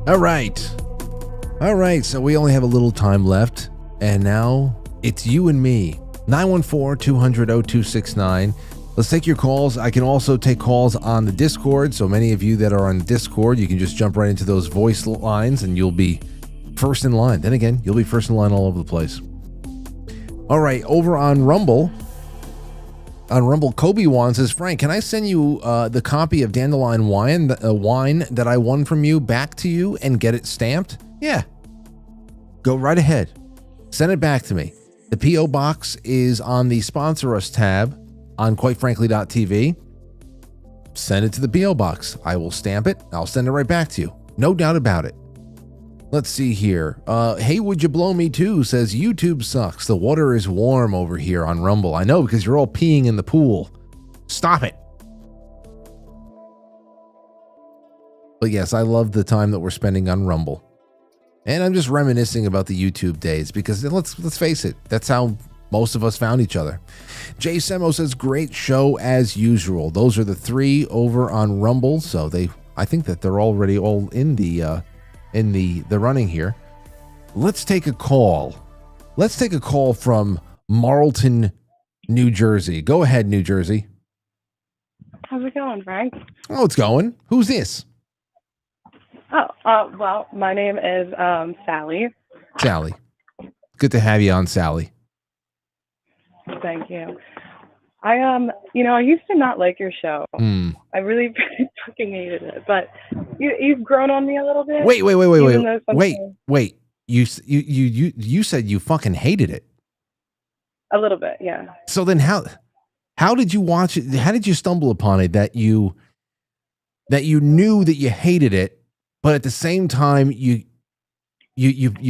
All right. So we only have a little time left, and now it's you and me. 914-200-0269. Let's take your calls. I can also take calls on the Discord. So many of you that are on Discord, you can just jump right into those voice lines, and you'll be first in line. Then again, you'll be first in line all over the place. All right, over on Rumble, Kobe Wan says, Frank, can I send you the copy of Dandelion wine, wine that I won from you back to you and get it stamped? Yeah. Go right ahead. Send it back to me. The P.O. box is on the Sponsor Us tab on quitefrankly.tv. Send it to the P.O. box. I will stamp it. I'll send it right back to you. No doubt about it. Let's see here. Hey, would you blow me too? Says YouTube sucks. The water is warm over here on Rumble. I know, because you're all peeing in the pool. Stop it. But yes, I love the time that we're spending on Rumble. And I'm just reminiscing about the YouTube days because let's face it, that's how most of us found each other. Jay Semo says, great show as usual. Those are the three over on Rumble. So I think that they're already all in the running here. Let's take a call. Let's take a call from Marlton, New Jersey. Go ahead, New Jersey. How's it going, Frank? Oh, it's going. Who's this? Well, my name is Sally. Sally. Good to have you on, Sally. Thank you. I used to not like your show. I really fucking hated it, but you've grown on me a little bit. Wait. You said you fucking hated it. A little bit, yeah. So then how did you watch it? How did you stumble upon it that you knew that you hated it, but at the same time you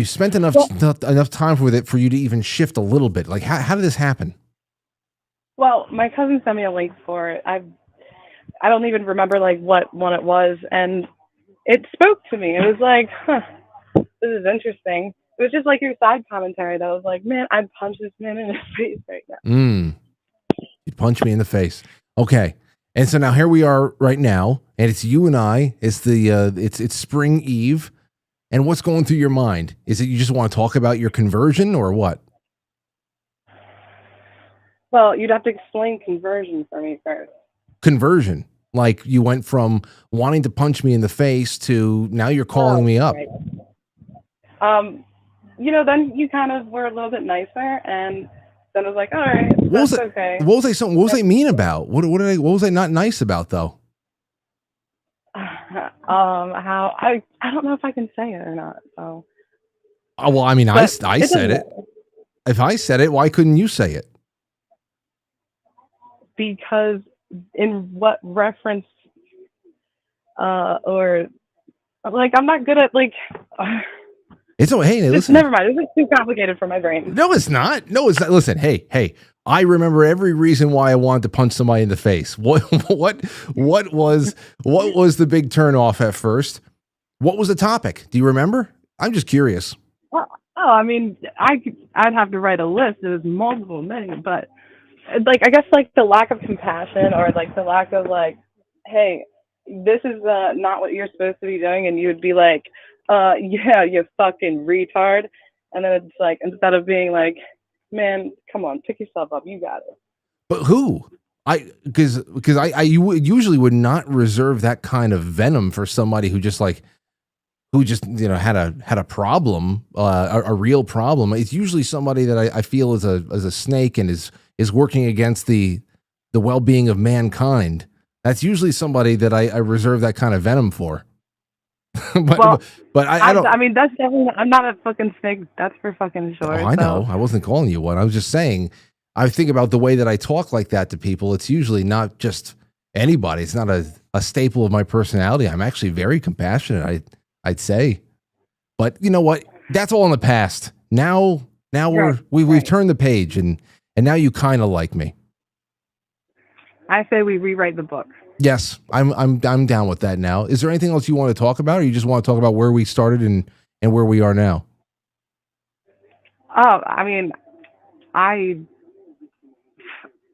spent enough time with it for you to even shift a little bit? Like how did this happen? Well, my cousin sent me a link for it. I don't even remember like what one it was, and it spoke to me. It was like, this is interesting. It was just like your side commentary that was like, man, I'd punch this man in the face right now. You'd punch me in the face. Okay. And so now here we are right now, and it's you and I. It's it's spring eve. And what's going through your mind? Is it you just want to talk about your conversion or what? Well, you'd have to explain conversion for me first. Conversion? Like you went from wanting to punch me in the face to now you're calling me up. Right. Then you kind of were a little bit nicer, and then I was like, all right, that's okay. What was I mean about? What was I not nice about though? How I don't know if I can say it or not. So. Oh, well, I mean, I said it. If I said it, why couldn't you say it? Because in what reference, or like I'm not good at like. It's okay. Hey, listen. Never mind. This is too complicated for my brain. No, it's not. No, it's not. Listen. Hey. I remember every reason why I wanted to punch somebody in the face. What was the big turnoff at first? What was the topic? Do you remember? I'm just curious. Well, I mean, I'd have to write a list. There was multiple many, but like I guess like the lack of compassion or like the lack of like, hey, this is not what you're supposed to be doing, and you would be like, yeah, you fucking retard, and then it's like instead of being like, Man, come on, pick yourself up. You got it. But who? Because usually would not reserve that kind of venom for somebody who just had a problem, a real problem. It's usually somebody that I feel is a snake and is working against the well-being of mankind. That's usually somebody that I reserve that kind of venom for. but I don't. I mean, that's definitely. I'm not a fucking snake. That's for fucking sure. I know. I wasn't calling you one. I was just saying. I think about the way that I talk like that to people. It's usually not just anybody. It's not a staple of my personality. I'm actually very compassionate. I'd say. But you know what? That's all in the past. Now we've turned the page, and now you kind of like me. I say we rewrite the book. Yes, I'm down with that now. Is there anything else you want to talk about, or you just want to talk about where we started and where we are now? Oh, I mean, I'm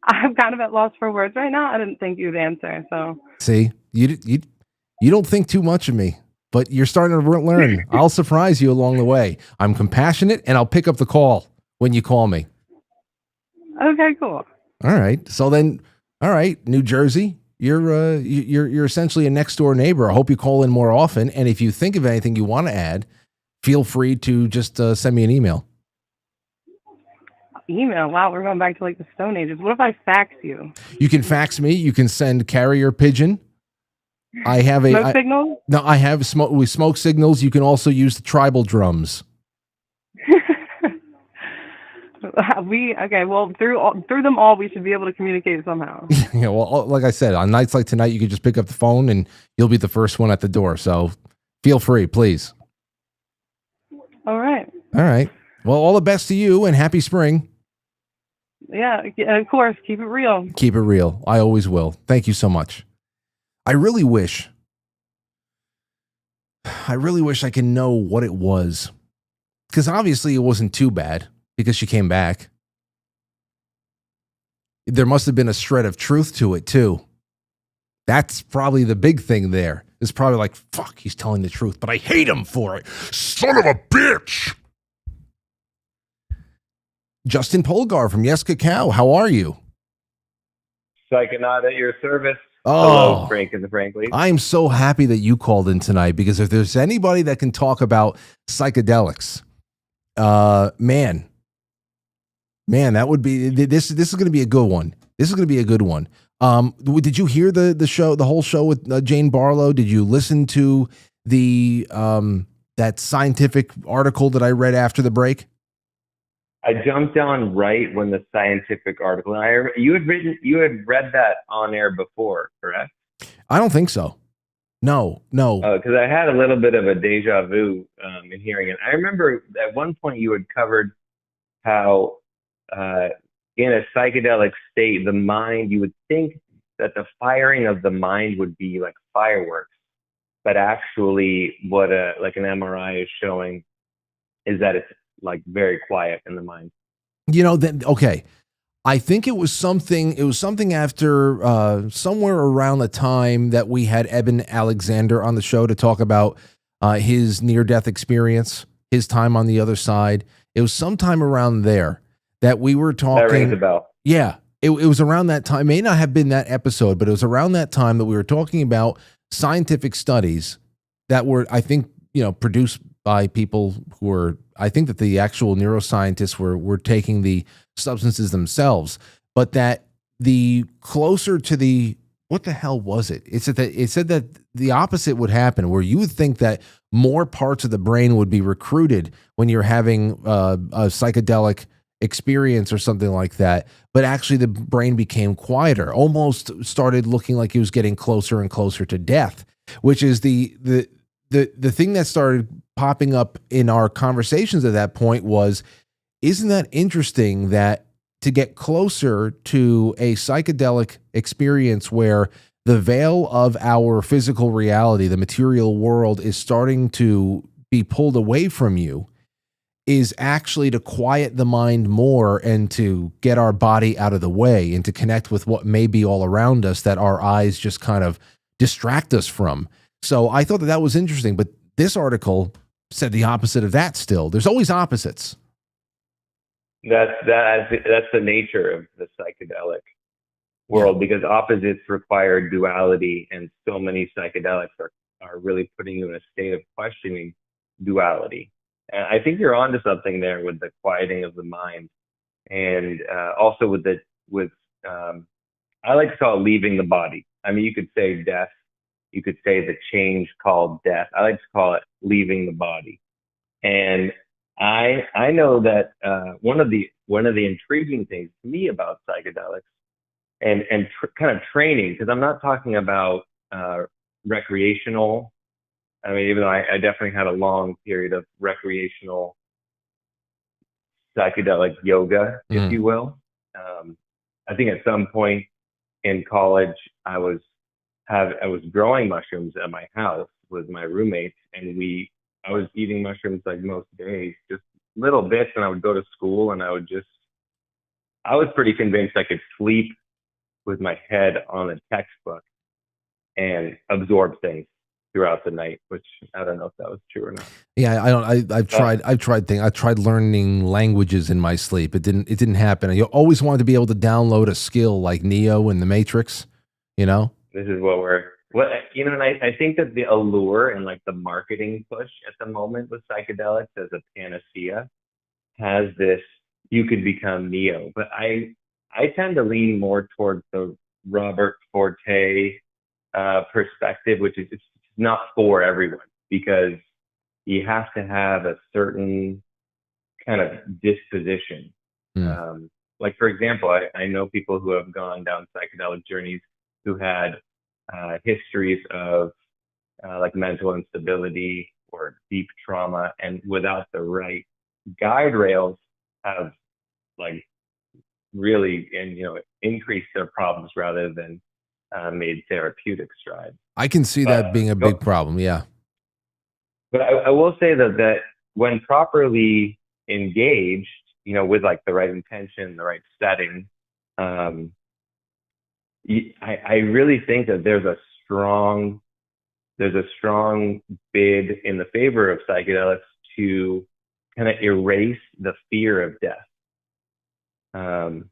kind of at loss for words right now. I didn't think you'd answer, so. See, you don't think too much of me, but you're starting to learn. I'll surprise you along the way. I'm compassionate, and I'll pick up the call when you call me. Okay, cool. All right. So then, all right, New Jersey. You're essentially a next door neighbor. I hope you call in more often. And if you think of anything you want to add, feel free to just send me an email. Email? Wow, we're going back to like the Stone Ages. What if I fax you? You can fax me. You can send carrier pigeon. I have smoke signals? No, I have smoke signals. You can also use the tribal drums. Well, through them all, we should be able to communicate somehow. Yeah, well, like I said, on nights like tonight, you can just pick up the phone and you'll be the first one at the door. So feel free, please. All right. All right. Well, all the best to you and happy spring. Yeah, of course. Keep it real. Keep it real. I always will. Thank you so much. I really wish I can know what it was. Because obviously it wasn't too bad. Because she came back. There must have been a shred of truth to it, too. That's probably the big thing there. It's probably like, fuck, he's telling the truth, but I hate him for it. Son of a bitch! Justin Polgar from Yes Cacao, how are you? Psychonaut at your service. Oh, hello, Frank and Frankly. I'm so happy that you called in tonight, because if there's anybody that can talk about psychedelics, Man, that would be this. This is going to be a good one. This is going to be a good one. Did you hear the whole show with Jane Barlo? Did you listen to the that scientific article that I read after the break? I jumped on right when the scientific article. You had read that on air before, correct? I don't think so. No. Because I had a little bit of a deja vu in hearing it. I remember at one point you had covered how. In a psychedelic state, the mind, you would think that the firing of the mind would be like fireworks, but actually what an MRI is showing is that it's like very quiet in the mind. Okay. I think it was something after somewhere around the time that we had Eben Alexander on the show to talk about his near-death experience, his time on the other side. It was sometime around there that we were talking. That rings a bell. Yeah, it was around that time. It may not have been that episode, but it was around that time that we were talking about scientific studies that were, I think, produced by people who were, I think that the actual neuroscientists were taking the substances themselves, but that the closer to the, what the hell was it? It said that the opposite would happen, where you would think that more parts of the brain would be recruited when you're having a psychedelic experience or something like that, but actually the brain became quieter, almost started looking like it was getting closer and closer to death, which is the thing that started popping up in our conversations at that point was, isn't that interesting that to get closer to a psychedelic experience where the veil of our physical reality, the material world, is starting to be pulled away from you, is actually to quiet the mind more and to get our body out of the way and to connect with what may be all around us that our eyes just kind of distract us from. So I thought that was interesting, but this article said the opposite of that still. There's always opposites. That's the nature of the psychedelic world, because opposites require duality, and so many psychedelics are really putting you in a state of questioning duality. And I think you're onto something there with the quieting of the mind, and also with I like to call it leaving the body. I mean, you could say death, you could say the change called death. I like to call it leaving the body. And I know that one of the intriguing things to me about psychedelics and kind of training, because I'm not talking about recreational. I mean, even though I definitely had a long period of recreational psychedelic yoga, if you will. I think at some point in college, I was growing mushrooms at my house with my roommates, and I was eating mushrooms like most days, just little bits, and I would go to school, and I was pretty convinced I could sleep with my head on a textbook and absorb things throughout the night, which I don't know if that was true or not. Yeah, I've tried learning languages in my sleep. It didn't happen. You always wanted to be able to download a skill like Neo in the Matrix, you know? This is and I think that the allure and like the marketing push at the moment with psychedelics as a panacea has this, you could become Neo. But I tend to lean more towards the Robert Forte perspective, which is it's not for everyone, because you have to have a certain kind of disposition. Like, for example, I know people who have gone down psychedelic journeys who had histories of like mental instability or deep trauma, and without the right guide rails have like really increased their problems rather than made therapeutic strides. I can see that being a big problem. Yeah. But I will say that when properly engaged, with like the right intention, the right setting, I really think that there's a strong bid in the favor of psychedelics to kind of erase the fear of death. I'll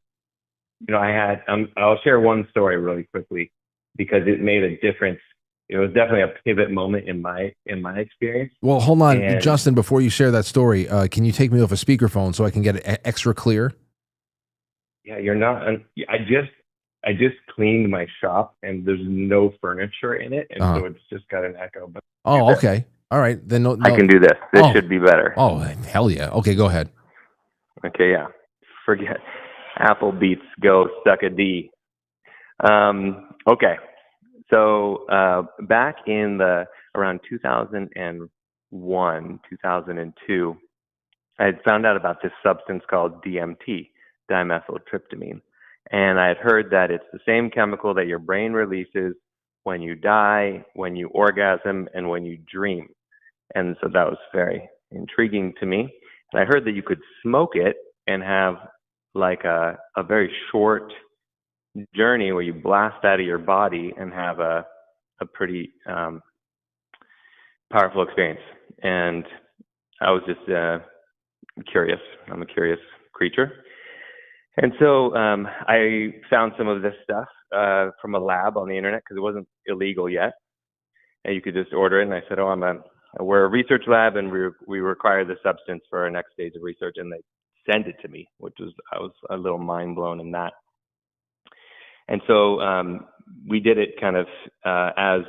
share one story really quickly because it made a difference. It was definitely a pivot moment in my experience. Well, hold on, Justin, before you share that story, can you take me off a speakerphone so I can get it extra clear? Yeah, you're not. I just cleaned my shop and there's no furniture in it, and so it's just got an echo. But okay, all right, then no. I can do this. This should be better. Oh, hell yeah! Okay, go ahead. Okay, yeah. Forget Apple Beats. Go suck a D. Okay. So back in around 2001, 2002, I had found out about this substance called DMT, dimethyltryptamine. And I had heard that it's the same chemical that your brain releases when you die, when you orgasm, and when you dream. And so that was very intriguing to me. And I heard that you could smoke it and have like a very short journey where you blast out of your body and have a pretty powerful experience. And I was just curious. I'm a curious creature. And so I found some of this stuff from a lab on the internet because it wasn't illegal yet. And you could just order it. And I said, we're a research lab and we require the substance for our next stage of research. And they sent it to me, I was a little mind blown in that. And so we did it kind of as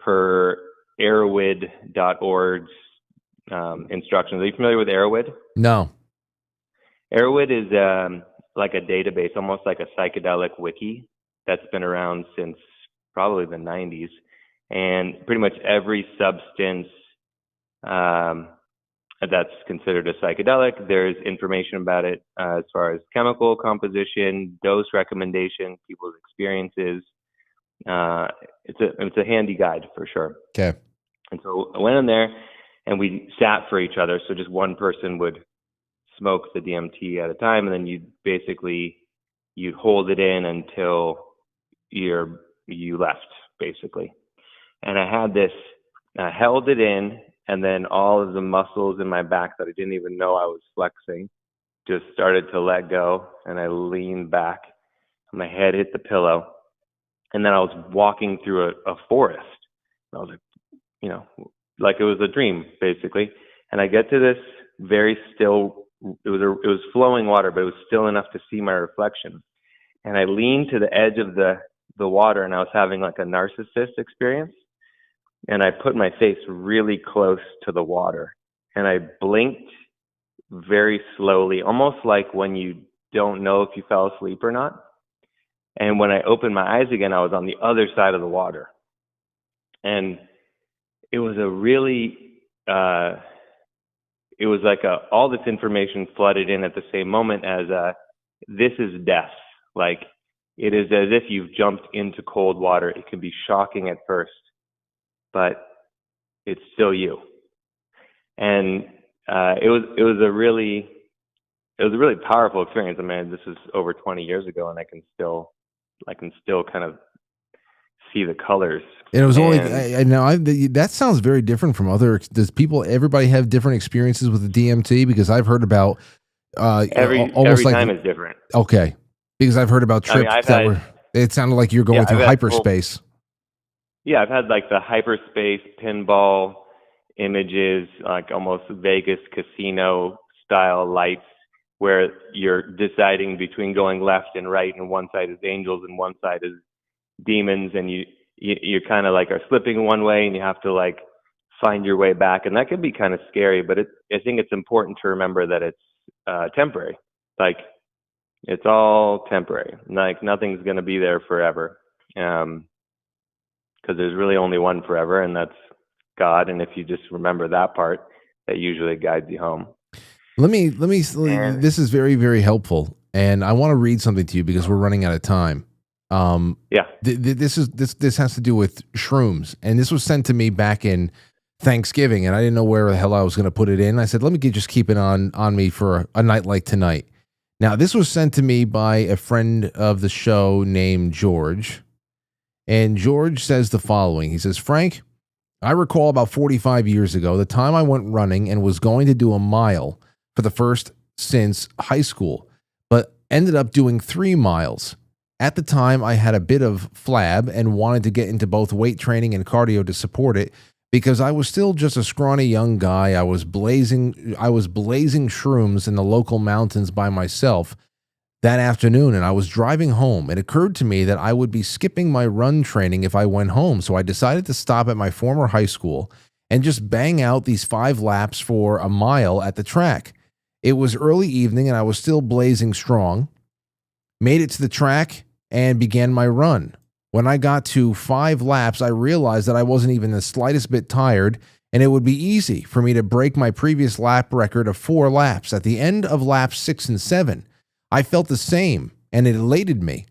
per Erowid.org's instructions. Are you familiar with Erowid? No. Erowid is like a database, almost like a psychedelic wiki that's been around since probably the 90s. And pretty much every substance that's considered a psychedelic, there's information about it as far as chemical composition, dose recommendation, people's experiences. It's a handy guide for sure. Okay. And so I went in there and we sat for each other. So just one person would smoke the DMT at a time, and then you'd hold it in until you left, basically. And I had this, I held it in, and then all of the muscles in my back that I didn't even know I was flexing just started to let go, and I leaned back. My head hit the pillow, and then I was walking through a forest. I was like, you know, like it was a dream, basically. And I get to this very still, it was flowing water, but it was still enough to see my reflection. And I leaned to the edge of the water, and I was having like a narcissist experience. And I put my face really close to the water, and I blinked very slowly, almost like when you don't know if you fell asleep or not. And when I opened my eyes again, I was on the other side of the water. And it was a really, it was like all this information flooded in at the same moment as this is death. Like, it is as if you've jumped into cold water. It can be shocking at first, but it's still you. And it was a really powerful experience. I mean, this is over 20 years ago, and I can still kind of see the colors. And it was only that sounds very different from other. Does everybody have different experiences with the DMT? Because I've heard about every time is different. Okay, because I've heard about trips it sounded like you're going through hyperspace. I've had like the hyperspace pinball images, like almost Vegas casino style lights, where you're deciding between going left and right, and one side is angels and one side is demons, and you kind of like are slipping one way and you have to like find your way back, and that can be kind of scary. But I think it's important to remember that it's temporary. Like, it's all temporary. Like, nothing's going to be there forever, because there's really only one forever, and that's God. And if you just remember that part, that usually guides you home. Let me. This is very, very helpful, and I want to read something to you because we're running out of time. This has to do with shrooms, and this was sent to me back in Thanksgiving, and I didn't know where the hell I was going to put it in. I said, let me just keep it on me for a night like tonight. Now, this was sent to me by a friend of the show named George, and George says the following. He says, Frank, I recall about 45 years ago, the time I went running and was going to do a mile for the first since high school, but ended up doing 3 miles. At the time, I had a bit of flab and wanted to get into both weight training and cardio to support it because I was still just a scrawny young guy. I was blazing shrooms in the local mountains by myself that afternoon, and I was driving home. It occurred to me that I would be skipping my run training if I went home, so I decided to stop at my former high school and just bang out these 5 laps for a mile at the track. It was early evening, and I was still blazing strong. Made it to the track and began my run. When I got to 5 laps, I realized that I wasn't even the slightest bit tired, and it would be easy for me to break my previous lap record of 4 laps. At the end of laps 6 and 7, I felt the same, and it elated me.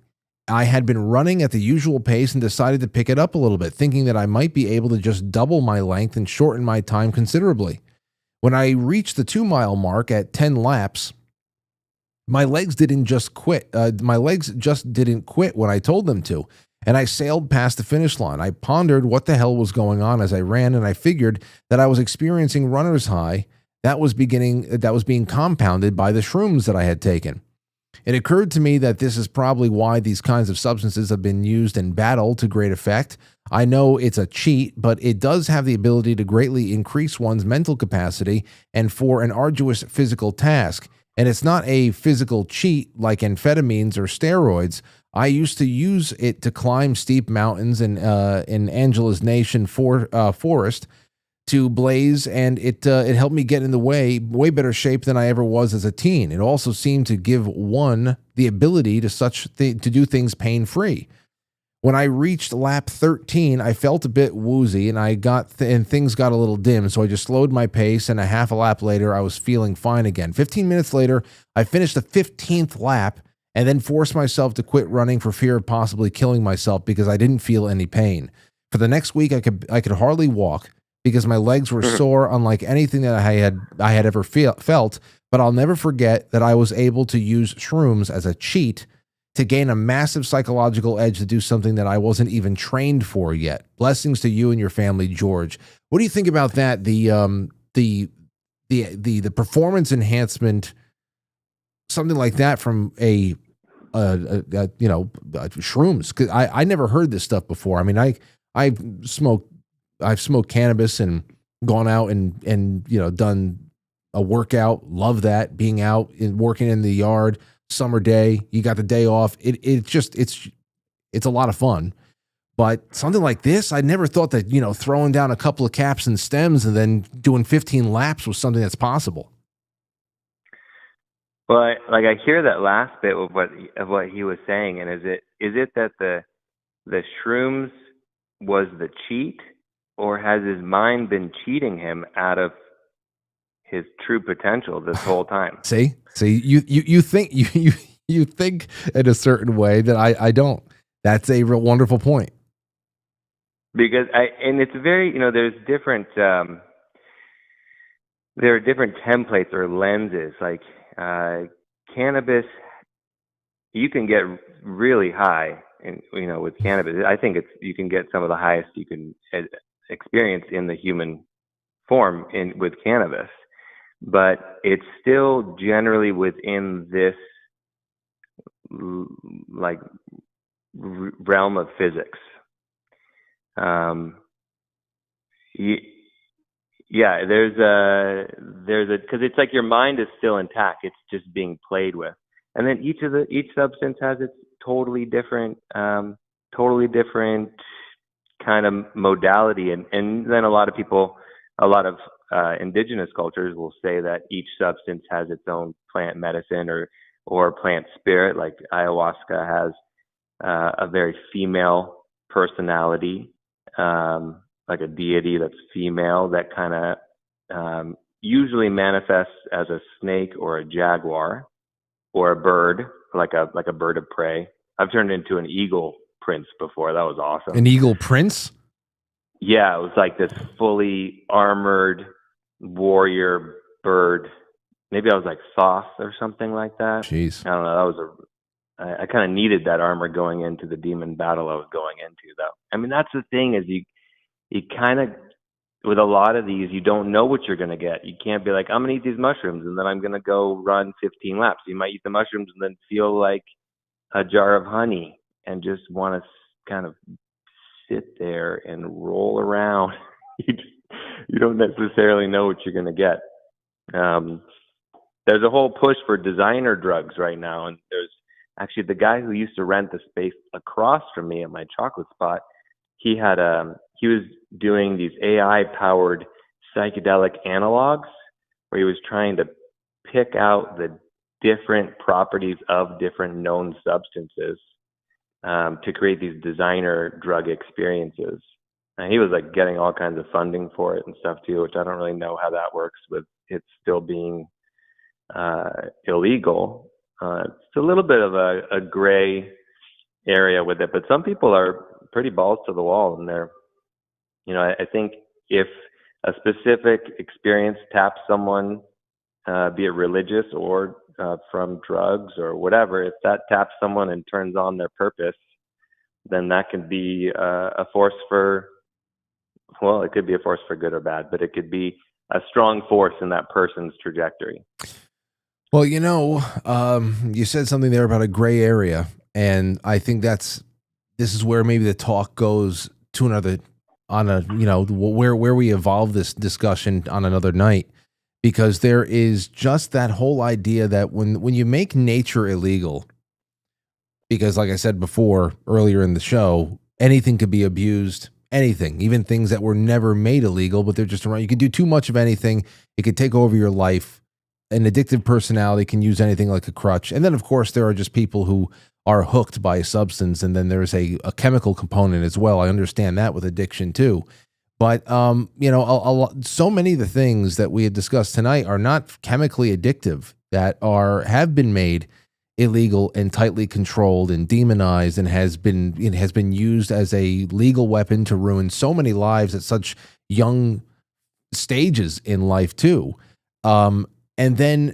I had been running at the usual pace and decided to pick it up a little bit, thinking that I might be able to just double my length and shorten my time considerably. When I reached the 2-mile mark at 10 laps, my legs just didn't quit when I told them to, and I sailed past the finish line. I pondered what the hell was going on as I ran, and I figured that I was experiencing runner's high that was being compounded by the shrooms that I had taken. It occurred to me that this is probably why these kinds of substances have been used in battle to great effect. I know it's a cheat, but it does have the ability to greatly increase one's mental capacity and for an arduous physical task. And it's not a physical cheat like amphetamines or steroids. I used to use it to climb steep mountains in Angela's Nation forest to blaze, and it helped me get in the way better shape than I ever was as a teen. It also seemed to give one the ability to do things pain-free. When I reached lap 13, I felt a bit woozy, and things got a little dim, so I just slowed my pace, and a half a lap later, I was feeling fine again. 15 minutes later, I finished the 15th lap, and then forced myself to quit running for fear of possibly killing myself because I didn't feel any pain. For the next week, I could hardly walk because my legs were sore, unlike anything that I had ever felt. But I'll never forget that I was able to use shrooms as a cheat to gain a massive psychological edge to do something that I wasn't even trained for yet. Blessings to you and your family, George. What do you think about that? The performance enhancement something like that from shrooms. 'Cause I never heard this stuff before. I mean, I've smoked cannabis and gone out and done a workout. Love that, being out and working in the yard, summer day. You got the day off. It's a lot of fun. But something like this, I never thought that throwing down a couple of caps and stems and then doing 15 laps was something that's possible. Well, I hear that last bit of what he was saying, and is it that the shrooms was the cheat, or has his mind been cheating him out of his true potential this whole time? See, you think you think in a certain way that I don't. That's a real wonderful point. Because it's very, there's different, there are different templates or lenses. Like cannabis, you can get really high, with cannabis. I think you can get some of the highest you can experience in the human form with cannabis, but it's still generally within this realm of physics. Because it's like your mind is still intact. It's just being played with. And then each substance has its totally different kind of modality. And then a lot of indigenous cultures will say that each substance has its own plant medicine or plant spirit. Like ayahuasca has a very female personality, like a deity that's female that kind of usually manifests as a snake or a jaguar or a bird, like a bird of prey. I've turned into an eagle prince before. That was awesome. An eagle prince? Yeah, it was like this fully armored warrior bird. Maybe I was like Thoth or something like that. Jeez. I don't know. I kind of needed that armor going into the demon battle I was going into, though. I mean, that's the thing is you kind of, with a lot of these, you don't know what you're going to get. You can't be like, I'm going to eat these mushrooms and then I'm going to go run 15 laps. You might eat the mushrooms and then feel like a jar of honey and just want to kind of sit there and roll around. You don't necessarily know what you're going to get. There's a whole push for designer drugs right now, and there's actually the guy who used to rent the space across from me at my chocolate spot. He was doing these AI-powered psychedelic analogs where he was trying to pick out the different properties of different known substances to create these designer drug experiences. And he was like getting all kinds of funding for it and stuff too, which I don't really know how that works with it still being illegal. It's a little bit of a gray area with it, but some people are pretty balls to the wall, and they're, I think if a specific experience taps someone, be it religious or from drugs or whatever, if that taps someone and turns on their purpose, then that can be a force for, well, it could be a force for good or bad, but it could be a strong force in that person's trajectory. Well, you said something there about a gray area, and I think this is where maybe the talk goes to another, where we evolve this discussion on another night, because there is just that whole idea that when you make nature illegal, because like I said before earlier in the show, anything could be abused, anything, even things that were never made illegal, but they're just around. You could do too much of anything. It could take over your life. An addictive personality can use anything like a crutch. And then, of course, there are just people who are hooked by a substance, and then there's a chemical component as well. I understand that with addiction too. But, so many of the things that we had discussed tonight are not chemically addictive, that have been made illegal and tightly controlled and demonized, and has been used as a legal weapon to ruin so many lives at such young stages in life too. And then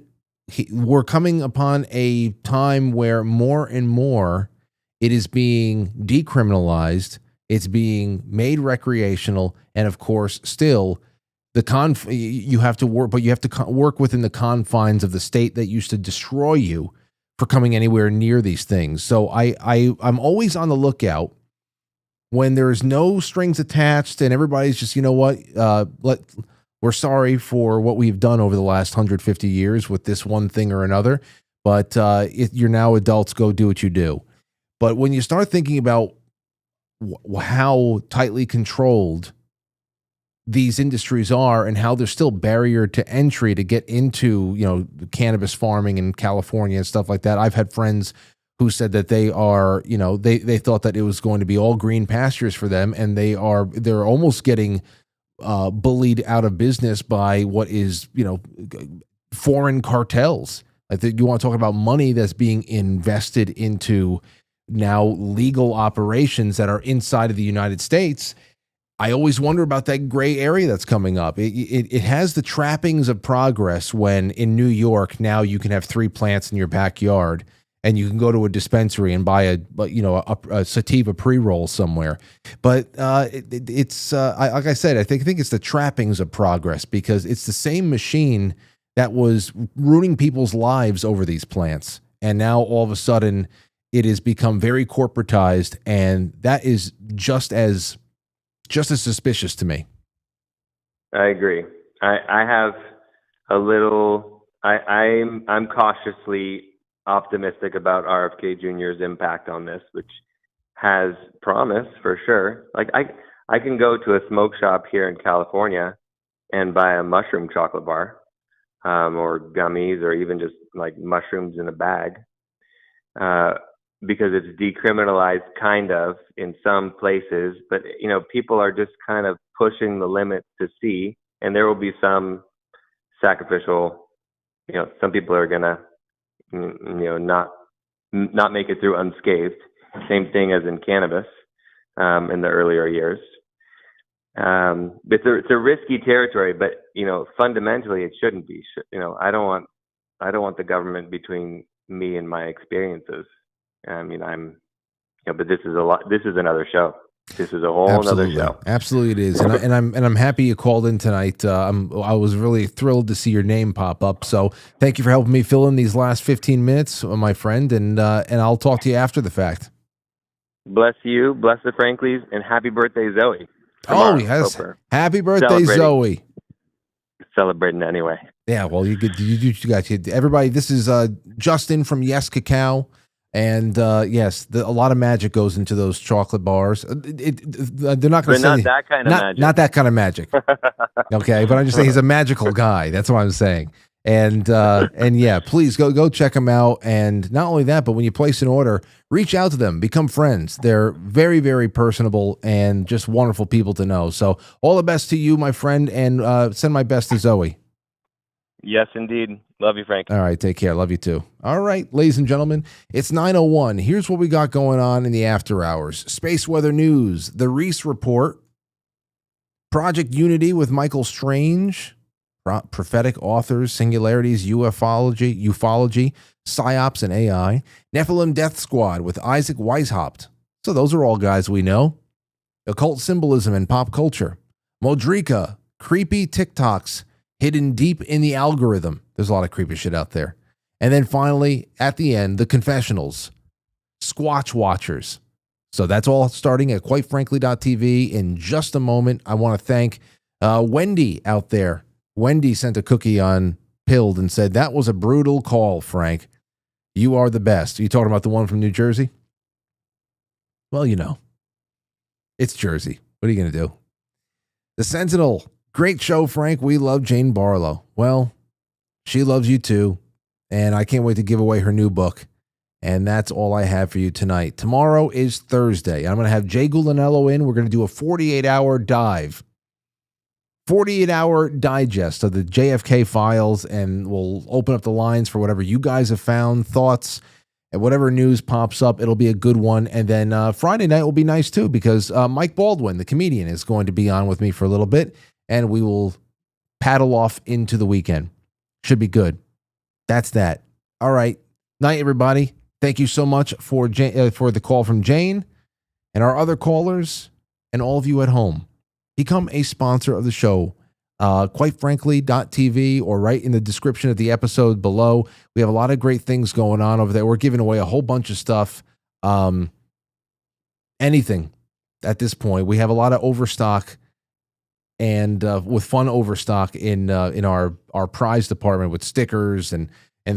we're coming upon a time where more and more it is being decriminalized, it's being made recreational, and of course, still you have to work, but you have to work within the confines of the state that used to destroy you for coming anywhere near these things. So I'm always on the lookout when there's no strings attached and everybody's just, you know what, we're sorry for what we've done over the last 150 years with this one thing or another, but you're now adults, go do what you do. But when you start thinking about how tightly controlled these industries are and how there's still barrier to entry to get into, cannabis farming in California and stuff like that. I've had friends who said that they are, they thought that it was going to be all green pastures for them, and they're almost getting bullied out of business by what is, foreign cartels. I think you want to talk about money that's being invested into now legal operations that are inside of the United States. I always wonder about that gray area that's coming up. It has the trappings of progress when in New York now you can have 3 plants in your backyard and you can go to a dispensary and buy a sativa pre-roll somewhere. But it's like I said, I think it's the trappings of progress, because it's the same machine that was ruining people's lives over these plants, and now all of a sudden it has become very corporatized, and that is just as suspicious to me. I agree. I have a little. I'm cautiously optimistic about RFK Jr.'s impact on this, which has promise for sure. Like I can go to a smoke shop here in California and buy a mushroom chocolate bar, or gummies, or even just like mushrooms in a bag, because it's decriminalized kind of in some places, but people are just kind of pushing the limits to see, and there will be some sacrificial, some people are gonna, not make it through unscathed. Same thing as in cannabis, in the earlier years. It's a risky territory, but fundamentally it shouldn't be. I don't want the government between me and my experiences. I mean, but this is a lot. This is another show. This is a whole other show. Absolutely, it is, and I'm happy you called in tonight. I was really thrilled to see your name pop up. So thank you for helping me fill in these last 15 minutes, my friend, and I'll talk to you after the fact. Bless you, bless the Franklies, and happy birthday, Zoe. Oh yes, happy birthday, Zoe. Celebrating anyway. Yeah, well, you got everybody. This is Justin from Yes Cacao. And yes, a lot of magic goes into those chocolate bars. They're not going to say not that kind of magic. Not that kind of magic. Okay, but I'm just saying he's a magical guy. That's what I'm saying. And yeah, please go check them out. And not only that, but when you place an order, reach out to them, become friends. They're very, very personable and just wonderful people to know. So all the best to you, my friend, and send my best to Zoe. Yes, indeed. Love you, Frank. All right, take care. Love you too. All right, ladies and gentlemen, it's 9:01. Here's what we got going on in the after hours. Space weather news, the Reese Report, Project Unity with Michael Strange, prophetic authors, singularities, ufology, psyops, and AI, Nephilim Death Squad with Isaac Weishaupt. So those are all guys we know. Occult symbolism and pop culture, Modrika, creepy TikToks hidden deep in the algorithm. There's a lot of creepy shit out there. And then finally, at the end, the confessionals, Squatch Watchers. So that's all starting at quitefrankly.tv in just a moment. I want to thank Wendy out there. Wendy sent a cookie on Pilled and said, that was a brutal call, Frank. You are the best. Are you talking about the one from New Jersey? Well, it's Jersey. What are you going to do? The Sentinel. Great show, Frank. We love Jane Barlo. Well, she loves you too. And I can't wait to give away her new book. And that's all I have for you tonight. Tomorrow is Thursday. I'm going to have Jay Gulanello in. We're going to do a 48-hour dive. 48-hour digest of the JFK files. And we'll open up the lines for whatever you guys have found, thoughts, and whatever news pops up. It'll be a good one. And then Friday night will be nice too, because Mike Baldwin, the comedian, is going to be on with me for a little bit. And we will paddle off into the weekend. Should be good. That's that. All right. Night, everybody. Thank you so much for the call from Jane and our other callers and all of you at home. Become a sponsor of the show. quitefrankly.tv, or right in the description of the episode below. We have a lot of great things going on over there. We're giving away a whole bunch of stuff. Anything at this point. We have a lot of overstock, and with fun overstock in our prize department with stickers and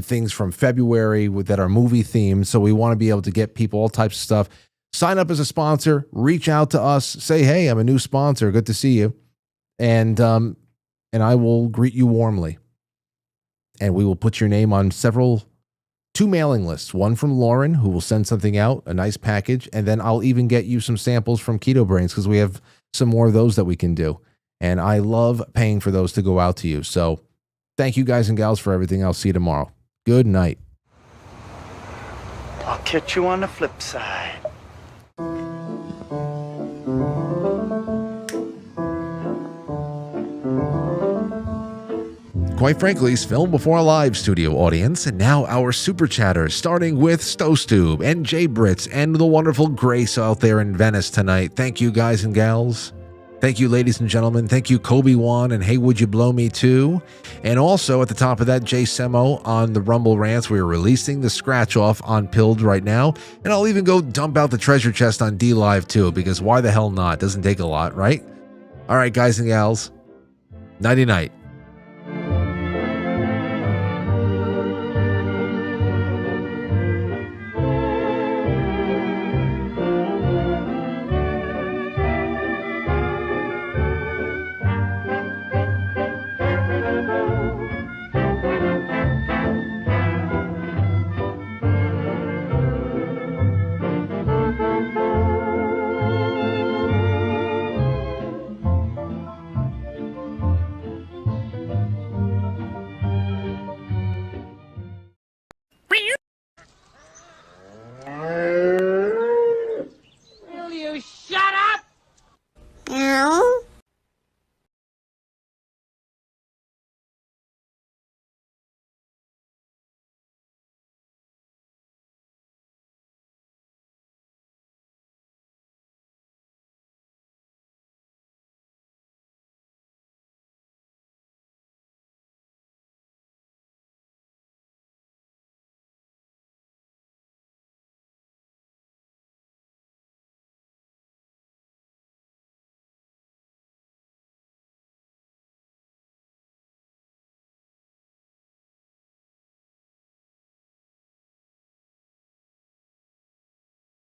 things from February that are movie themed. So we want to be able to get people all types of stuff. Sign up as a sponsor, reach out to us, say, hey, I'm a new sponsor. Good to see you. And I will greet you warmly. And we will put your name on two mailing lists, one from Lauren, who will send something out, a nice package. And then I'll even get you some samples from Keto Brainz, because we have some more of those that we can do. And I love paying for those to go out to you. So thank you guys and gals for everything. I'll see you tomorrow. Good night. I'll catch you on the flip side. Quite Frankly is filmed before a live studio audience, and now our super chatters, starting with Stowstube and Jay Brits and the wonderful Grace out there in Venice tonight. Thank you, guys and gals. Thank you, ladies and gentlemen. Thank you, Kobe Wan, and Hey, Would You Blow Me Too? And also at the top of that, Jay Semo on the Rumble Rants. We are releasing the scratch off on Pilled right now, and I'll even go dump out the treasure chest on D Live too, because why the hell not? Doesn't take a lot, right? All right, guys and gals. Nighty night.